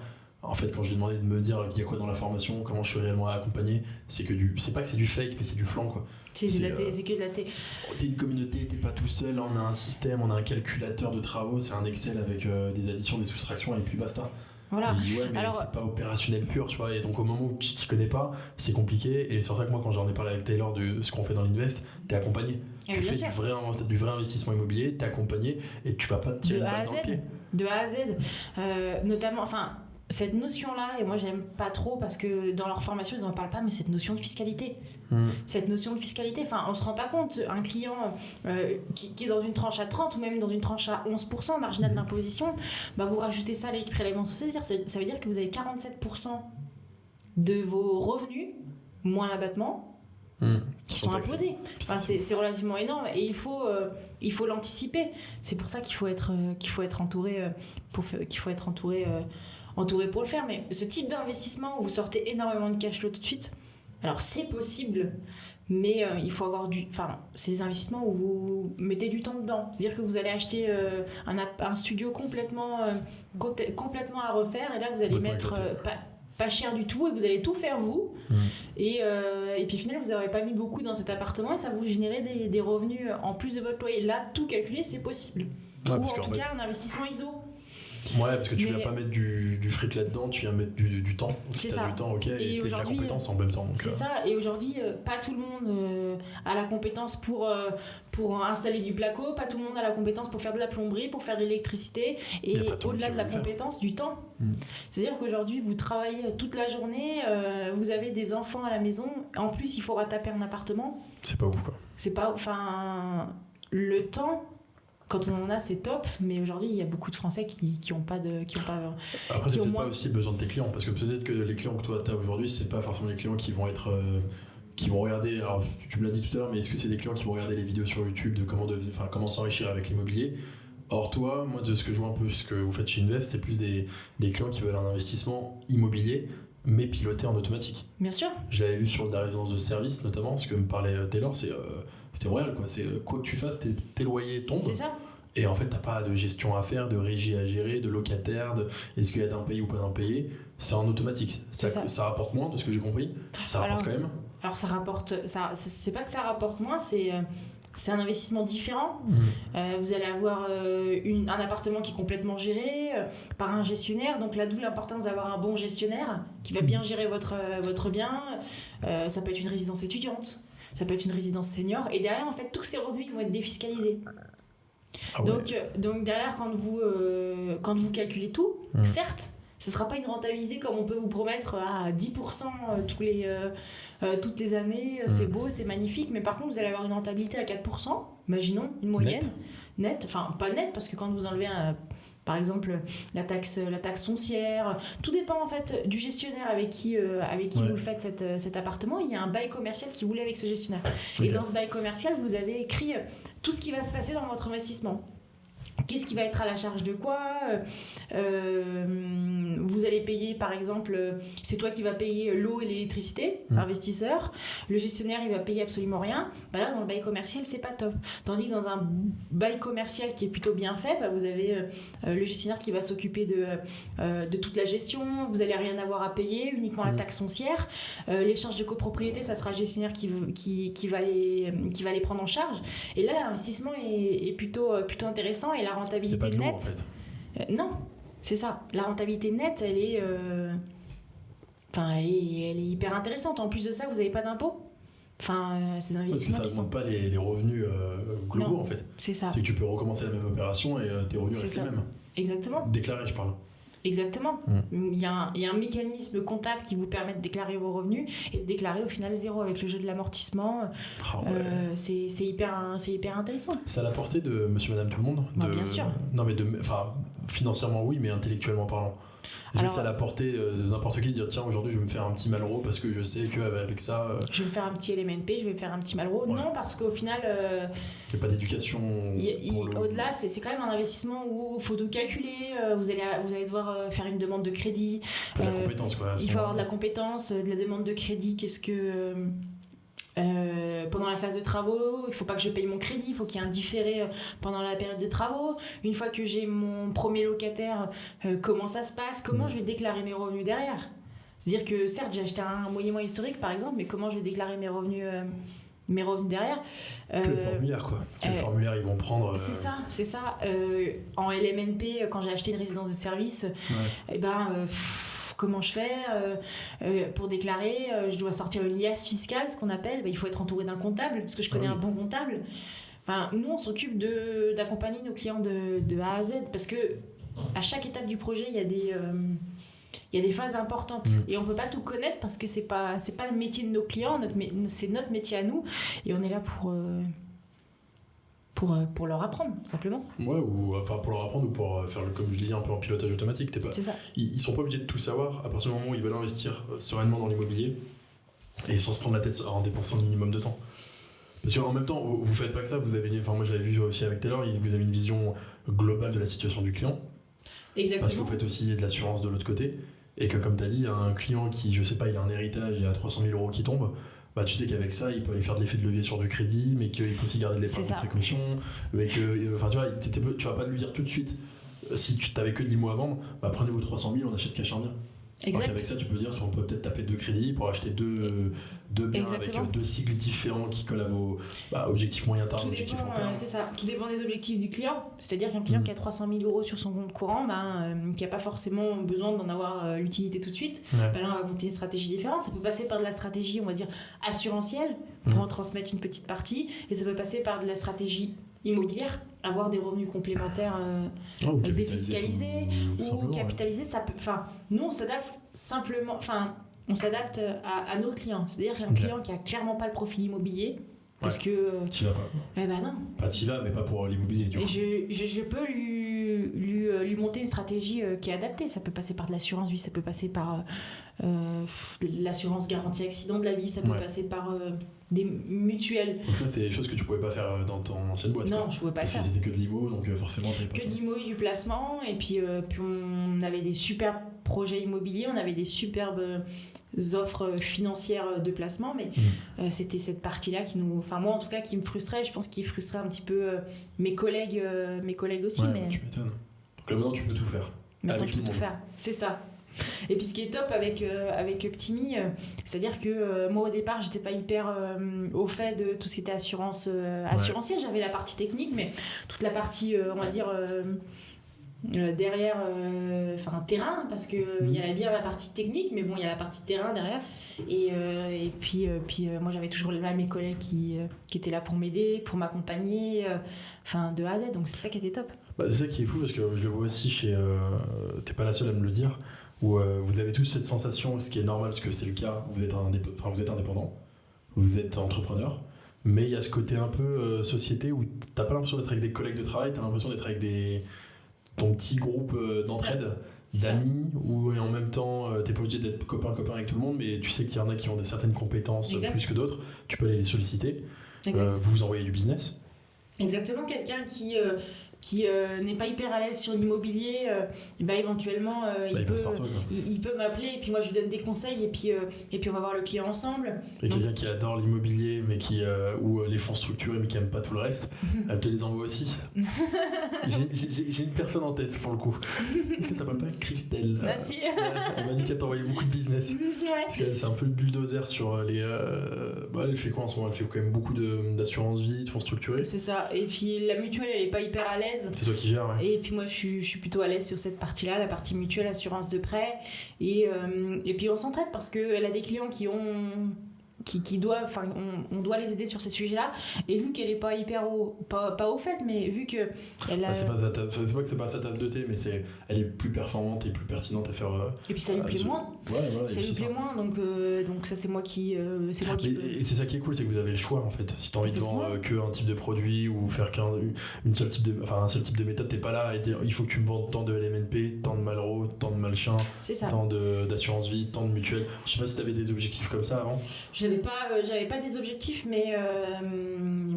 En fait, quand je lui ai demandé de me dire qu'il y a quoi dans la formation, comment je suis réellement accompagné, c'est pas que c'est du fake, mais c'est du flan, quoi. C'est que de la T. T'es une communauté, t'es pas tout seul. On a un système, on a un calculateur de travaux, c'est un Excel avec des additions, des soustractions et puis basta. Voilà. Je dis mais c'est pas opérationnel pur, tu vois, et donc au moment où tu t'y connais pas, c'est compliqué, et c'est pour ça que moi quand j'en ai parlé avec Taylor de ce qu'on fait dans l'Invest, t'es accompagné, tu fais du vrai investissement immobilier, t'es accompagné et tu vas pas te tirer une balle dans le pied. De A à Z, notamment, cette notion-là, et moi j'aime pas trop parce que dans leur formation ils en parlent pas, mais cette notion de fiscalité. Cette notion de fiscalité, on se rend pas compte, un client qui est dans une tranche à 30 ou même dans une tranche à 11% marginal d'imposition, vous rajoutez ça les prélèvements sociaux, ça veut dire que vous avez 47% de vos revenus, moins l'abattement, qui sont imposés. C'est relativement énorme et il faut l'anticiper. C'est pour ça qu'il faut être entouré pour le faire. Mais ce type d'investissement où vous sortez énormément de cash flow tout de suite, alors c'est possible, mais il faut avoir c'est des investissements où vous mettez du temps dedans. C'est-à-dire que vous allez acheter un studio complètement à refaire, et là vous allez mettre pas cher du tout et vous allez tout faire vous. Et puis au final vous n'aurez pas mis beaucoup dans cet appartement et ça vous générer des revenus en plus de votre loyer. Là, tout calculer, c'est possible. Ou en tout cas un investissement ISO. Ouais, parce que tu viens pas mettre du fric là-dedans, tu viens mettre du temps. Si t'as du temps, ok, et t'as la compétence en même temps. C'est ça, et aujourd'hui, pas tout le monde a la compétence pour installer du placo, pas tout le monde a la compétence pour faire de la plomberie, pour faire de l'électricité, et au-delà de la compétence, du temps. C'est-à-dire qu'aujourd'hui, vous travaillez toute la journée, vous avez des enfants à la maison, en plus, il faut rataper un appartement. C'est pas ouf, quoi. C'est pas... le temps... Quand on en a, c'est top, mais aujourd'hui, il y a beaucoup de Français qui ont pas Après, c'est peut-être pas aussi besoin de tes clients, parce que peut-être que les clients que toi t'as aujourd'hui, c'est pas forcément les clients qui vont être qui vont regarder. Alors, tu me l'as dit tout à l'heure, mais est-ce que c'est des clients qui vont regarder les vidéos sur YouTube de comment s'enrichir avec l'immobilier? Or, toi, moi, de ce que je vois un peu, ce que vous faites chez Invest, c'est plus des clients qui veulent un investissement immobilier, mais piloté en automatique. Bien sûr. Je l'avais vu sur la résidence de service, notamment, ce que me parlait Taylor, c'était royal, quoi. C'est quoi que tu fasses, tes loyers tombent. C'est ça. Et en fait, t'as pas de gestion à faire, de régie à gérer, de locataire, est-ce qu'il y a d'impayé ou pas d'impayé. C'est en automatique. Ça rapporte moins, de ce que j'ai compris. Ça rapporte quand même. Alors ça rapporte, c'est pas que ça rapporte moins, c'est c'est un investissement différent. Vous allez avoir un appartement qui est complètement géré par un gestionnaire. Donc là, d'où l'importance d'avoir un bon gestionnaire qui va bien gérer votre bien. Ça peut être une résidence étudiante, ça peut être une résidence senior. Et derrière, en fait, tous ces revenus ils vont être défiscalisés. Ah ouais. Donc derrière, quand vous calculez tout, certes, ce ne sera pas une rentabilité comme on peut vous promettre à 10% toutes les années, c'est beau, c'est magnifique, mais par contre vous allez avoir une rentabilité à 4%, imaginons une moyenne, nette, enfin pas nette, parce que quand vous enlevez par exemple la taxe foncière, tout dépend en fait du gestionnaire avec qui vous le faites cet appartement. Il y a un bail commercial qui vous lie avec ce gestionnaire. Et dans ce bail commercial, vous avez écrit tout ce qui va se passer dans votre investissement. Qu'est-ce qui va être à la charge de quoi, vous allez payer par exemple, c'est toi qui vas payer l'eau et l'électricité, investisseur, le gestionnaire il va payer absolument rien. Là dans le bail commercial c'est pas top, tandis que dans un bail commercial qui est plutôt bien fait, vous avez le gestionnaire qui va s'occuper de toute la gestion, vous allez rien avoir à payer, uniquement la taxe foncière, les charges de copropriété ça sera le gestionnaire qui va les prendre en charge, et là l'investissement est plutôt intéressant. Et la rentabilité nette, en fait. Non, c'est ça. La rentabilité nette, elle est hyper intéressante. En plus de ça, vous n'avez pas d'impôt. Ces investissements. Parce que ça ne demande pas les revenus globaux, non, en fait. C'est ça. C'est que tu peux recommencer la même opération et tes revenus restent les mêmes. Exactement. Déclaré, je parle. Exactement. Il y a un mécanisme comptable qui vous permet de déclarer vos revenus et de déclarer au final zéro avec le jeu de l'amortissement. C'est hyper intéressant. C'est à la portée de monsieur, madame, tout le monde bien sûr. Non, mais financièrement, oui, mais intellectuellement parlant. Est-ce que c'est à la portée de n'importe qui de dire tiens, aujourd'hui, je vais me faire un petit Malraux parce que je sais qu'avec ça. Je vais me faire un petit LMNP, je vais me faire un petit Malraux. Ouais. Non, parce qu'au final. Il n'y a pas d'éducation. Au-delà, c'est quand même un investissement où il faut tout calculer. Vous allez devoir faire une demande de crédit. Il faut de la compétence, quoi. Il faut avoir de la compétence, de la demande de crédit. Qu'est-ce que. Pendant la phase de travaux, il ne faut pas que je paye mon crédit, il faut qu'il y ait un différé pendant la période de travaux. Une fois que j'ai mon premier locataire, comment ça se passe, comment je vais déclarer mes revenus derrière. C'est-à-dire que certes, j'ai acheté un monument historique par exemple, mais comment je vais déclarer mes revenus derrière. Que le formulaire, quoi. Quel formulaire ils vont prendre. C'est ça. En LMNP, quand j'ai acheté une résidence de service, comment je fais pour déclarer, je dois sortir une liasse fiscale, ce qu'on appelle, il faut être entouré d'un comptable, parce que je connais un bon comptable. Nous, on s'occupe d'accompagner nos clients de A à Z, parce que à chaque étape du projet, il y a des phases importantes et on peut pas tout connaître parce que c'est pas le métier de nos clients, c'est notre métier à nous, et on est là pour leur apprendre, simplement. Ouais, ou pour leur apprendre ou pour faire, comme je dis, un peu en pilotage automatique. C'est ça. Ils sont pas obligés de tout savoir à partir du moment où ils veulent investir sereinement dans l'immobilier et sans se prendre la tête en dépensant le minimum de temps. Parce qu'en même temps, vous faites pas que ça, moi j'avais vu aussi avec Taylor, vous avez une vision globale de la situation du client. Exactement. Parce que vous faites aussi de l'assurance de l'autre côté. Et que, comme tu as dit, un client qui, je sais pas, il a un héritage, il y a 300 000 euros qui tombent, tu sais qu'avec ça, il peut aller faire de l'effet de levier sur du crédit, mais qu'il peut aussi garder de l'épargne de précaution. Mais que, tu vas pas lui dire tout de suite, si tu n'avais que de l'IMO à vendre, prenez vos 300 000, on achète cash en bien. Exact. Alors qu'avec ça, tu peux dire, on peut peut-être taper 2 crédits pour acheter deux biens. Exactement. Avec 2 cycles différents qui collent à vos objectifs moyen terme, objectifs long terme. C'est ça, tout dépend des objectifs du client. C'est-à-dire qu'un client qui a 300 000 euros sur son compte courant, qui n'a pas forcément besoin d'en avoir l'utilité tout de suite, là on va monter une stratégie différente. Ça peut passer par de la stratégie, on va dire, assurantielle, pour en transmettre une petite partie, et ça peut passer par de la stratégie immobilière, avoir des revenus complémentaires défiscalisés ou capitalisés. Nous on s'adapte simplement, on s'adapte à nos clients. C'est-à-dire qu'un client qui a clairement pas le profil immobilier, parce que t'y vas pas. Non. Pas t'y vas, mais pas pour l'immobilier. Et je peux lui monter une stratégie qui est adaptée. Ça peut passer par de l'assurance vie, ça peut passer par l'assurance garantie accident de la vie, ça peut passer par des mutuelles. Donc ça, c'est des choses que tu pouvais pas faire dans ton ancienne boîte. Non, je pouvais pas le faire. Parce que c'était que de l'IMO, donc forcément t'avais pas que de l'IMO et du placement, et puis on avait des super projets immobiliers, on avait des superbes offres financières de placement, mais c'était cette partie-là moi en tout cas, qui me frustrait. Je pense qu'il frustrait un petit peu mes collègues aussi. Ouais, mais tu m'étonnes. Donc là maintenant tu peux tout faire. Maintenant je peux tout faire, c'est ça. Et puis ce qui est top avec Optimi, c'est-à-dire que moi au départ j'étais pas hyper au fait de tout ce qui était assurantiel. J'avais la partie technique, mais toute la partie on va dire derrière terrain, parce que il y a bien la partie technique, mais bon il y a la partie terrain derrière, et puis moi j'avais toujours là mes collègues qui étaient là pour m'aider, pour m'accompagner, de A à Z, donc c'est ça qui était top. C'est ça qui est fou, parce que je le vois aussi chez t'es pas la seule à me le dire, où vous avez tous cette sensation, ce qui est normal parce que c'est le cas, vous êtes indépendant, vous êtes entrepreneur, mais il y a ce côté un peu société où t'as pas l'impression d'être avec des collègues de travail, t'as l'impression d'être avec ton petit groupe d'entraide, d'amis, où en même temps t'es pas obligé d'être copain avec tout le monde, mais tu sais qu'il y en a qui ont certaines compétences plus que d'autres, tu peux aller les solliciter, vous envoyez du business. Exactement, quelqu'un qui n'est pas hyper à l'aise sur l'immobilier, éventuellement il peut m'appeler, et puis moi je lui donne des conseils, et puis on va voir le client ensemble. Et quelqu'un qui adore l'immobilier mais ou les fonds structurés mais qui aime pas tout le reste, elle te les envoie aussi. J'ai une personne en tête pour le coup. Est-ce que ça s'appelle pas Christelle? Si. Elle m'a dit qu'elle t'envoyait beaucoup de business. Parce qu'elle c'est un peu le bulldozer sur les elle fait quoi en ce moment? Elle fait quand même beaucoup d'assurance vie, de fonds structurés. C'est ça, et puis la mutuelle elle est pas hyper à l'aise. C'est toi qui gères, ouais. Et puis moi je suis plutôt à l'aise sur cette partie-là, la partie mutuelle, assurance de prêt, et puis on s'entraide parce qu'elle a des clients qui doivent, on doit les aider sur ces sujets-là, et vu qu'elle est pas hyper pas au fait, mais vu que elle a... c'est pas que c'est pas sa tasse de thé, mais elle est plus performante et plus pertinente à faire. Et puis ça lui plaît moins. Ça lui plaît moins, donc ça c'est moi qui et c'est ça qui est cool, c'est que vous avez le choix en fait. Si t'as envie de vendre qu'un type de produit ou faire un seul type de méthode, t'es pas là et dire il faut que tu me vendes tant de LMNP, tant de Malraux, tant de Malchin, tant d'assurance vie, tant de mutuelle. Je sais pas si t'avais des objectifs comme ça avant. J'avais pas des objectifs, mais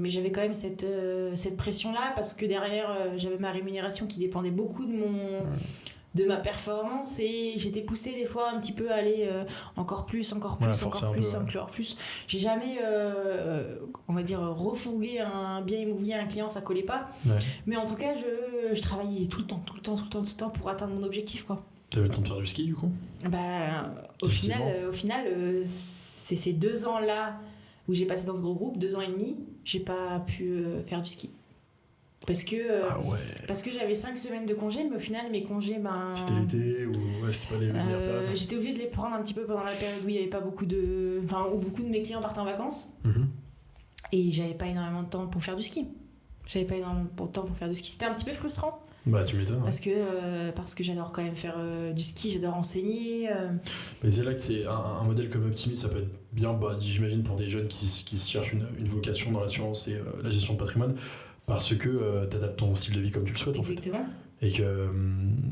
j'avais quand même cette pression-là, parce que derrière, j'avais ma rémunération qui dépendait beaucoup de ma performance, et j'étais poussée des fois un petit peu à aller encore plus. J'ai jamais, on va dire, refourgué un bien immobilier à un client, ça collait pas. Ouais. Mais en tout cas, je travaillais tout le temps pour atteindre mon objectif, quoi. T'avais le temps de faire du ski, du coup? Au final, c'est ces 2 ans-là où j'ai passé dans ce gros groupe, 2 ans et demi, j'ai pas pu faire du ski. Parce que j'avais 5 semaines de congés, mais au final, mes congés, c'était l'été ou c'était pas les premières périodes? J'étais obligée de les prendre un petit peu pendant la période où il y avait pas où beaucoup de mes clients partaient en vacances. Et j'avais pas énormément de temps pour faire du ski. C'était un petit peu frustrant. Tu m'étonnes. Parce que j'adore quand même faire du ski, j'adore enseigner. Mais c'est là que c'est un modèle comme Optimi, ça peut être bien, j'imagine, pour des jeunes qui cherchent une vocation dans l'assurance et la gestion de patrimoine, parce que t'adaptes ton style de vie comme tu le souhaites. Exactement. En fait. Et que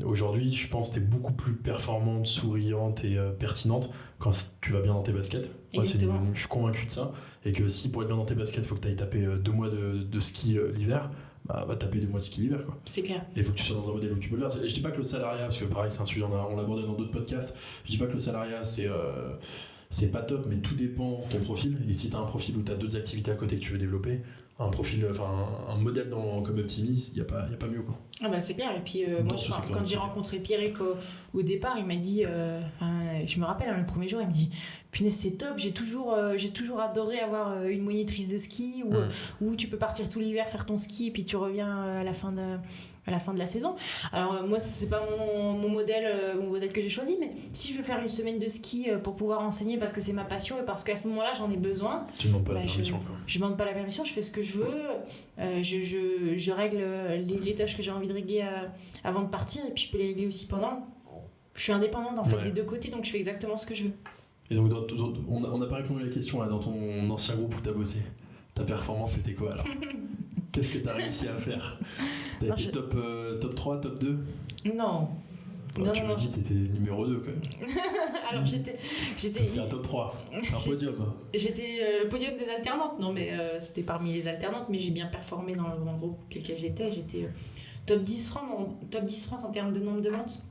aujourd'hui, je pense que t'es beaucoup plus performante, souriante et pertinente quand tu vas bien dans tes baskets. Exactement. Je suis convaincu de ça. Et que si pour être bien dans tes baskets, il faut que t'ailles taper 2 mois de ski l'hiver, va taper 2 mois de ski l'hiver, quoi. C'est clair. Et il faut que tu sois dans un modèle où tu peux le faire. Je dis pas que le salariat, parce que pareil, c'est un sujet, on l'abordait dans d'autres podcasts, je dis pas que le salariat c'est pas top, mais tout dépend de ton profil. Et si tu as un profil où tu as d'autres activités à côté que tu veux développer, un modèle comme Optimi, il n'y a pas mieux, quoi. C'est clair. Et puis moi, quand j'ai rencontré Pierrick au départ, il m'a dit, je me rappelle, le premier jour, il me dit punaise, c'est top, j'ai toujours adoré avoir une monitrice de ski où tu peux partir tout l'hiver faire ton ski et puis tu reviens à la fin de la saison. Alors moi c'est pas mon modèle que j'ai choisi, mais si je veux faire une semaine de ski pour pouvoir enseigner parce que c'est ma passion et parce qu'à ce moment-là j'en ai besoin, tu demandes pas la permission, quoi. Je demande pas la permission, je fais ce que je veux, je règle les tâches que j'ai envie de régler avant de partir, et puis je peux les régler aussi pendant. Je suis indépendante en fait des 2 côtés, donc je fais exactement ce que je veux. Et donc on n'a pas répondu à la question là, dans ton ancien groupe où t'as bossé. Ta performance c'était quoi alors? Qu'est-ce que t'as réussi à faire? T'as été top 3, top 2? Non. Tu m'as dit que t'étais numéro 2 quand même. Alors j'étais c'est un top 3, un podium. J'étais le podium des alternantes, non mais c'était parmi les alternantes, mais j'ai bien performé dans le groupe lequel j'étais top 10 France en termes de nombre de ventes.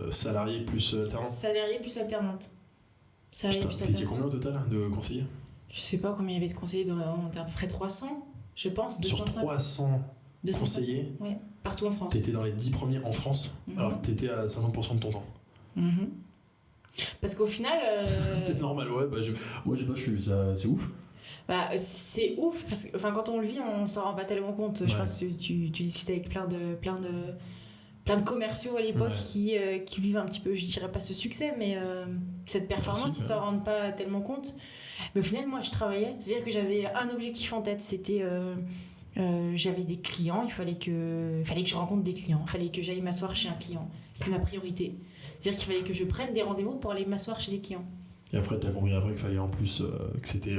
Salarié plus alternante. Salarié plus alternante. C'était combien au total de conseillers? Je sais pas combien il y avait de conseillers, on était à peu près 300, je pense. 250. Sur 300 conseillers, ouais, partout en France. T'étais dans les 10 premiers en France, alors que t'étais à 50% de ton temps. Parce qu'au final... C'est normal, ouais. Moi, je sais pas, c'est ouf. Bah, c'est ouf, parce que quand on le vit, on s'en rend pas tellement compte. Je pense que tu discutes avec plein de commerciaux à l'époque qui vivent un petit peu, je dirais pas ce succès, mais cette performance, ils s'en rendent pas tellement compte. Mais au final, moi, je travaillais. C'est-à-dire que j'avais un objectif en tête, c'était... j'avais des clients, il fallait que je rencontre des clients, il fallait que j'aille m'asseoir chez un client. C'était ma priorité. C'est-à-dire qu'il fallait que je prenne des rendez-vous pour aller m'asseoir chez des clients. Et après, t'as compris qu'il fallait en plus que c'était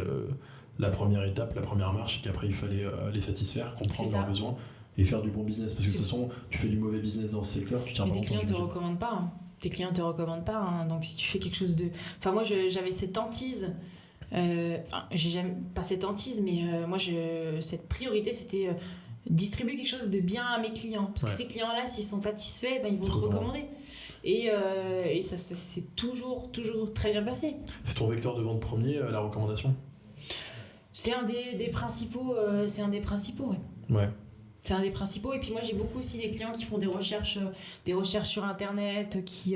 la première étape, la première marche, et qu'après il fallait les satisfaire, comprendre leurs besoins et faire du bon business. Parce que de toute façon, tu fais du mauvais business dans ce secteur, tu tiens pas longtemps. Tes clients te recommandent pas. Tes clients te recommandent pas. Hein. Donc si tu fais quelque chose de... Enfin, moi, j'avais cette hantise. J'ai jamais... Pas cette hantise, mais moi, cette priorité, c'était distribuer quelque chose de bien à mes clients. Parce que ces clients-là, s'ils sont satisfaits, ils vont te recommander. Et ça s'est toujours très bien passé. C'est ton vecteur de vente premier, la recommandation ? C'est un des principaux, ouais. Ouais. C'est un des principaux. Et puis moi, j'ai beaucoup aussi des clients qui font des recherches sur Internet, qui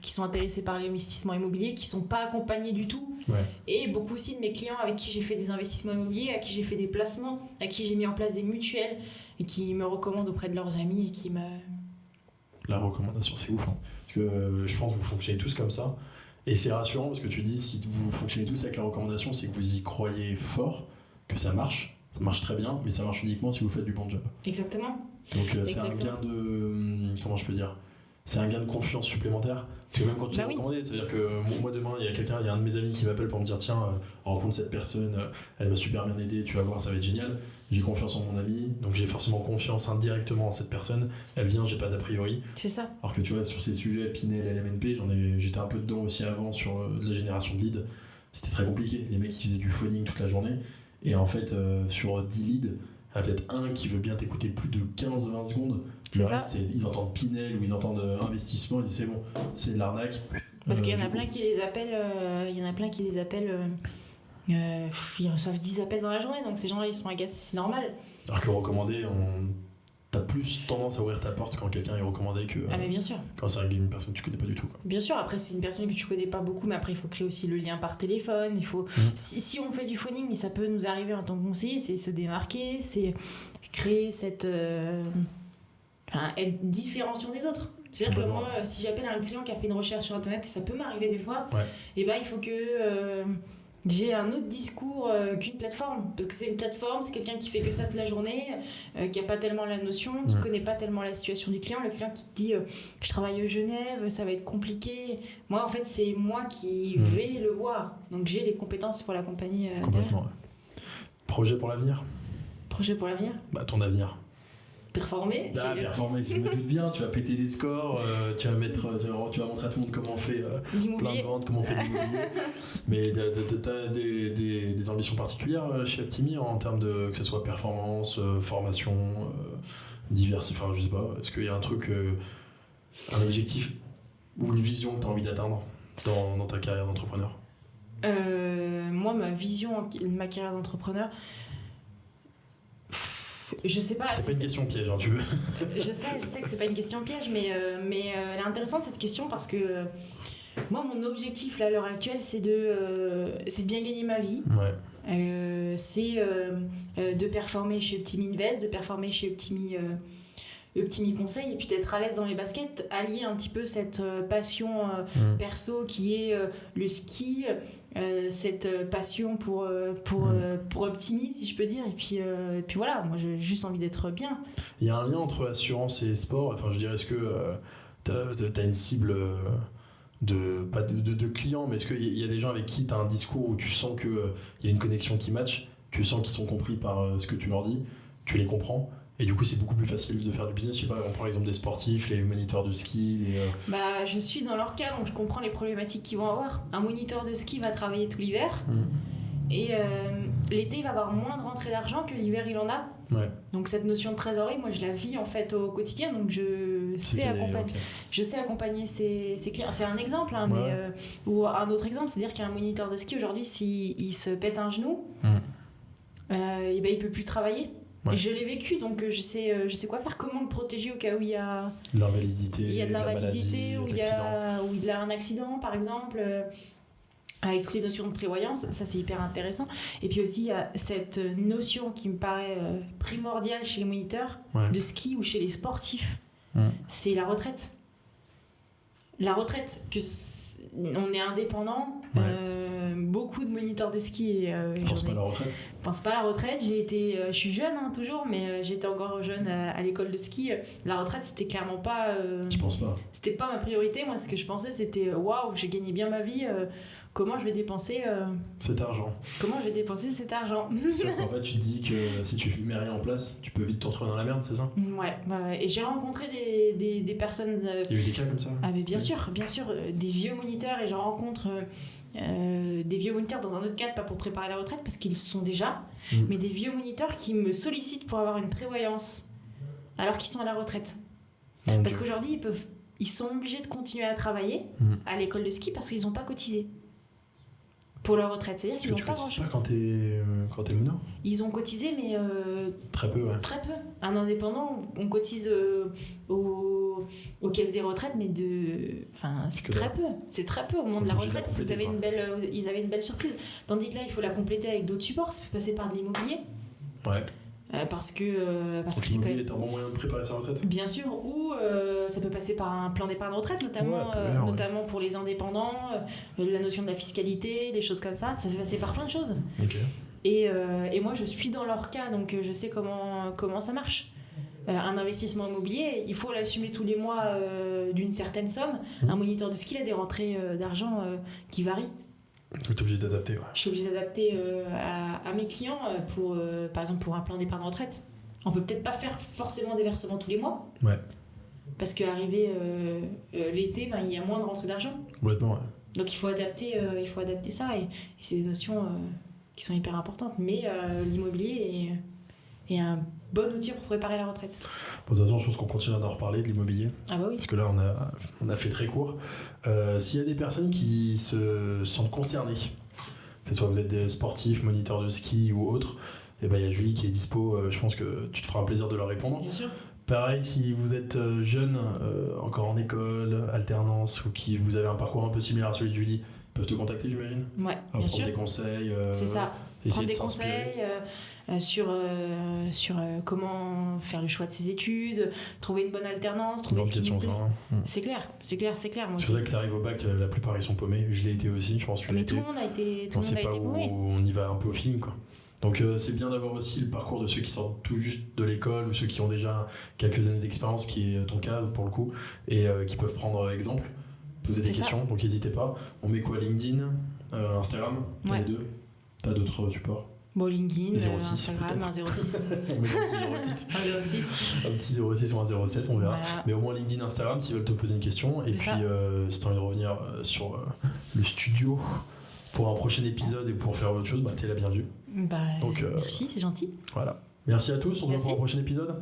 sont intéressés par l'investissement immobilier, qui sont pas accompagnés du tout. Ouais. Et beaucoup aussi de mes clients avec qui j'ai fait des investissements immobiliers, à qui j'ai fait des placements, à qui j'ai mis en place des mutuelles et qui me recommandent auprès de leurs amis et qui me... La recommandation, c'est ouf. Hein. Parce que je pense que vous fonctionnez tous comme ça. Et c'est rassurant parce que tu dis, si vous fonctionnez tous avec la recommandation, c'est que vous y croyez fort, que ça marche. Ça marche très bien, mais ça marche uniquement si vous faites du bon job. Exactement. Donc c'est un gain de... Comment je peux dire ? C'est un gain de confiance supplémentaire. Parce que même quand tu t'es recommandé, c'est-à-dire que moi demain, il y a un de mes amis qui m'appelle pour me dire tiens, rencontre cette personne, elle m'a super bien aidé, tu vas voir, ça va être génial. J'ai confiance en mon ami, donc j'ai forcément confiance indirectement en cette personne. Elle vient, j'ai pas d'a priori. C'est ça. Alors que tu vois, sur ces sujets, Pinel, LMNP, j'étais un peu dedans aussi avant sur de la génération de leads. C'était très compliqué. Les mecs qui faisaient du phoning toute la journée. Et en fait, sur 10 leads, il y a peut-être un qui veut bien t'écouter plus de 15-20 secondes. Le reste, ils entendent Pinel ou ils entendent investissement, ils disent c'est bon, c'est de l'arnaque. Parce qu'il y en a plein qui les appellent, ils reçoivent 10 appels dans la journée, donc ces gens-là ils sont agacés, c'est normal. Alors que recommandé, t'as plus tendance à ouvrir ta porte quand quelqu'un est recommandé que mais bien sûr. Quand c'est une personne que tu connais pas du tout. Quoi. Bien sûr, après c'est une personne que tu connais pas beaucoup, mais après il faut créer aussi le lien par téléphone. Il faut si on fait du phoning, ça peut nous arriver en tant que conseiller, c'est se démarquer, c'est créer cette être différenciant des autres. C'est-à-dire que moi, si j'appelle un client qui a fait une recherche sur Internet, et ça peut m'arriver des fois, et il faut que j'ai un autre discours qu'une plateforme. Parce que c'est une plateforme, c'est quelqu'un qui fait que ça toute la journée, qui n'a pas tellement la notion, qui ne connaît pas tellement la situation du client. Le client qui te dit je travaille à Genève, ça va être compliqué. Moi, en fait, c'est moi qui vais le voir. Donc j'ai les compétences pour l'accompagner. Complètement. Projet pour l'avenir ? Projet pour l'avenir ? Ton avenir. Performer. Performer, je me doute bien, tu vas péter les scores, tu vas montrer à tout le monde comment on fait plein de ventes, comment on fait de l'immobilier. Mais t'as des ambitions particulières chez Aptimi en termes de que ce soit performance, formation, diverses, enfin je sais pas, est-ce qu'il y a un truc, un objectif ou une vision que tu as envie d'atteindre dans ta carrière d'entrepreneur ? Moi, ma vision, ma carrière d'entrepreneur, je sais pas. C'est pas une question piège, tu veux. Je sais que c'est pas une question piège, mais elle est intéressante cette question parce que moi, mon objectif là, à l'heure actuelle, c'est de bien gagner ma vie. Ouais. C'est de performer chez Optimi Invest, de performer chez Optimi Conseil et puis d'être à l'aise dans les baskets, allier un petit peu cette passion perso qui est le ski, cette passion pour Optimi si je peux dire et puis voilà, moi j'ai juste envie d'être bien. Il y a un lien entre assurance et sport, enfin je dirais, est-ce que t'as une cible pas de clients, mais est-ce qu'il y a des gens avec qui t'as un discours où tu sens qu'il y a une connexion qui match, tu sens qu'ils sont compris par ce que tu leur dis, tu les comprends? Et du coup, c'est beaucoup plus facile de faire du business. Je sais pas, on prend l'exemple des sportifs, les moniteurs de ski. Je suis dans leur cas, donc je comprends les problématiques qu'ils vont avoir. Un moniteur de ski va travailler tout l'hiver. Et l'été, il va avoir moins de rentrée d'argent que l'hiver, il en a. Ouais. Donc cette notion de trésorerie, moi, je la vis en fait au quotidien. Donc je sais accompagner ces clients. C'est un exemple, ou un autre exemple, c'est-à-dire qu'un moniteur de ski, aujourd'hui, s'il se pète un genou, il peut plus travailler. Ouais. Je l'ai vécu, donc je sais quoi faire, comment me protéger au cas où il y a L'invalidité, de la l'invalidité, maladie, où il y a un accident, par exemple. Avec toutes les notions de prévoyance, ça c'est hyper intéressant. Et puis aussi, il y a cette notion qui me paraît primordiale chez les moniteurs de ski ou chez les sportifs, c'est la retraite. La retraite, on est indépendant, beaucoup de moniteurs de ski. Pense pas à la retraite. Pense pas à la retraite, je suis jeune toujours, mais j'étais encore jeune à l'école de ski. La retraite, c'était clairement pas. Tu penses pas? C'était pas ma priorité. Moi, ce que je pensais, c'était waouh, j'ai gagné bien ma vie. Comment je vais dépenser cet argent? Comment je vais dépenser cet argent? Sauf qu'en fait, tu te dis que si tu mets rien en place, tu peux vite te retrouver dans la merde, c'est ça? Ouais. Et j'ai rencontré des personnes. Il y a eu des cas comme ça? Ah, mais bien sûr, des vieux moniteurs, et j'en rencontre. Des vieux moniteurs dans un autre cadre, pas pour préparer la retraite parce qu'ils le sont déjà, mais des vieux moniteurs qui me sollicitent pour avoir une prévoyance alors qu'ils sont à la retraite. Parce qu'aujourd'hui ils sont obligés de continuer à travailler à l'école de ski parce qu'ils n'ont pas cotisé pour leur retraite. C'est-à-dire qu'ils n'ont pas grand-chose. Tu cotises pas quand t'es meneur? Ils ont cotisé, mais très peu, ouais. Très peu. Un indépendant, on cotise aux caisses des retraites, mais c'est très peu. C'est très peu au moment de la retraite. Ils avaient une belle surprise. Tandis que là, il faut la compléter avec d'autres supports. Ça peut passer par de l'immobilier. Ouais. Parce que l'immobilier est un bon moyen de préparer sa retraite. Bien sûr, ou ça peut passer par un plan d'épargne retraite, notamment pour les indépendants, la notion de la fiscalité, des choses comme ça. Ça peut passer par plein de choses. Okay. Et moi, je suis dans leur cas, donc je sais comment ça marche. Un investissement immobilier, il faut l'assumer tous les mois d'une certaine somme. Un moniteur de ski, il a des rentrées d'argent qui varient. Tu es obligé d'adapter. Ouais. Je suis obligée d'adapter à mes clients, par exemple pour un plan d'épargne retraite. On peut peut-être pas faire forcément des versements tous les mois. Ouais. Parce qu'arrivé l'été, il y a moins de rentrées d'argent. Complètement, ouais. Donc il faut adapter ça, et c'est des notions qui sont hyper importantes. Mais l'immobilier est un bon outil pour préparer la retraite. Bon, de toute façon, je pense qu'on continuera d'en reparler de l'immobilier. Ah bah oui. Parce que là, on a fait très court. S'il y a des personnes qui se sentent concernées, que ce soit vous êtes des sportifs, moniteurs de ski ou autres, et ben il y a Julie qui est dispo. Je pense que tu te feras un plaisir de leur répondre. Bien sûr. Pareil, si vous êtes jeune, encore en école, alternance, ou qui vous avez un parcours un peu similaire à celui de Julie, ils peuvent te contacter, j'imagine. Ouais, bien prendre sûr. Des conseils. C'est ça. Prendre des s'inspirer. Conseils sur comment faire le choix de ses études, trouver une bonne alternance, trouver ce qui nous plaît. C'est clair. Moi, c'est vrai que tu arrives au bac, la plupart ils sont paumés. Je l'ai été aussi, je pense que tu l'as été. Mais tout le monde a été paumé. On y va un peu au feeling, quoi. Donc c'est bien d'avoir aussi le parcours de ceux qui sortent tout juste de l'école ou ceux qui ont déjà quelques années d'expérience, qui est ton cas pour le coup, et qui peuvent prendre exemple, poser des questions. Donc n'hésitez pas. On met quoi? LinkedIn, Instagram, les deux. T'as d'autres supports? Bon, LinkedIn, 06, Instagram, un 06. On met un petit 06. Un 06. Un petit 06 ou un 07, on verra. Voilà. Mais au moins LinkedIn, Instagram, s'ils veulent te poser une question. Et puis, si t'as envie de revenir sur le studio pour un prochain épisode et pour faire autre chose, t'es la bienvenue. Donc, merci, c'est gentil. Voilà. Merci à tous, on se voit pour un prochain épisode.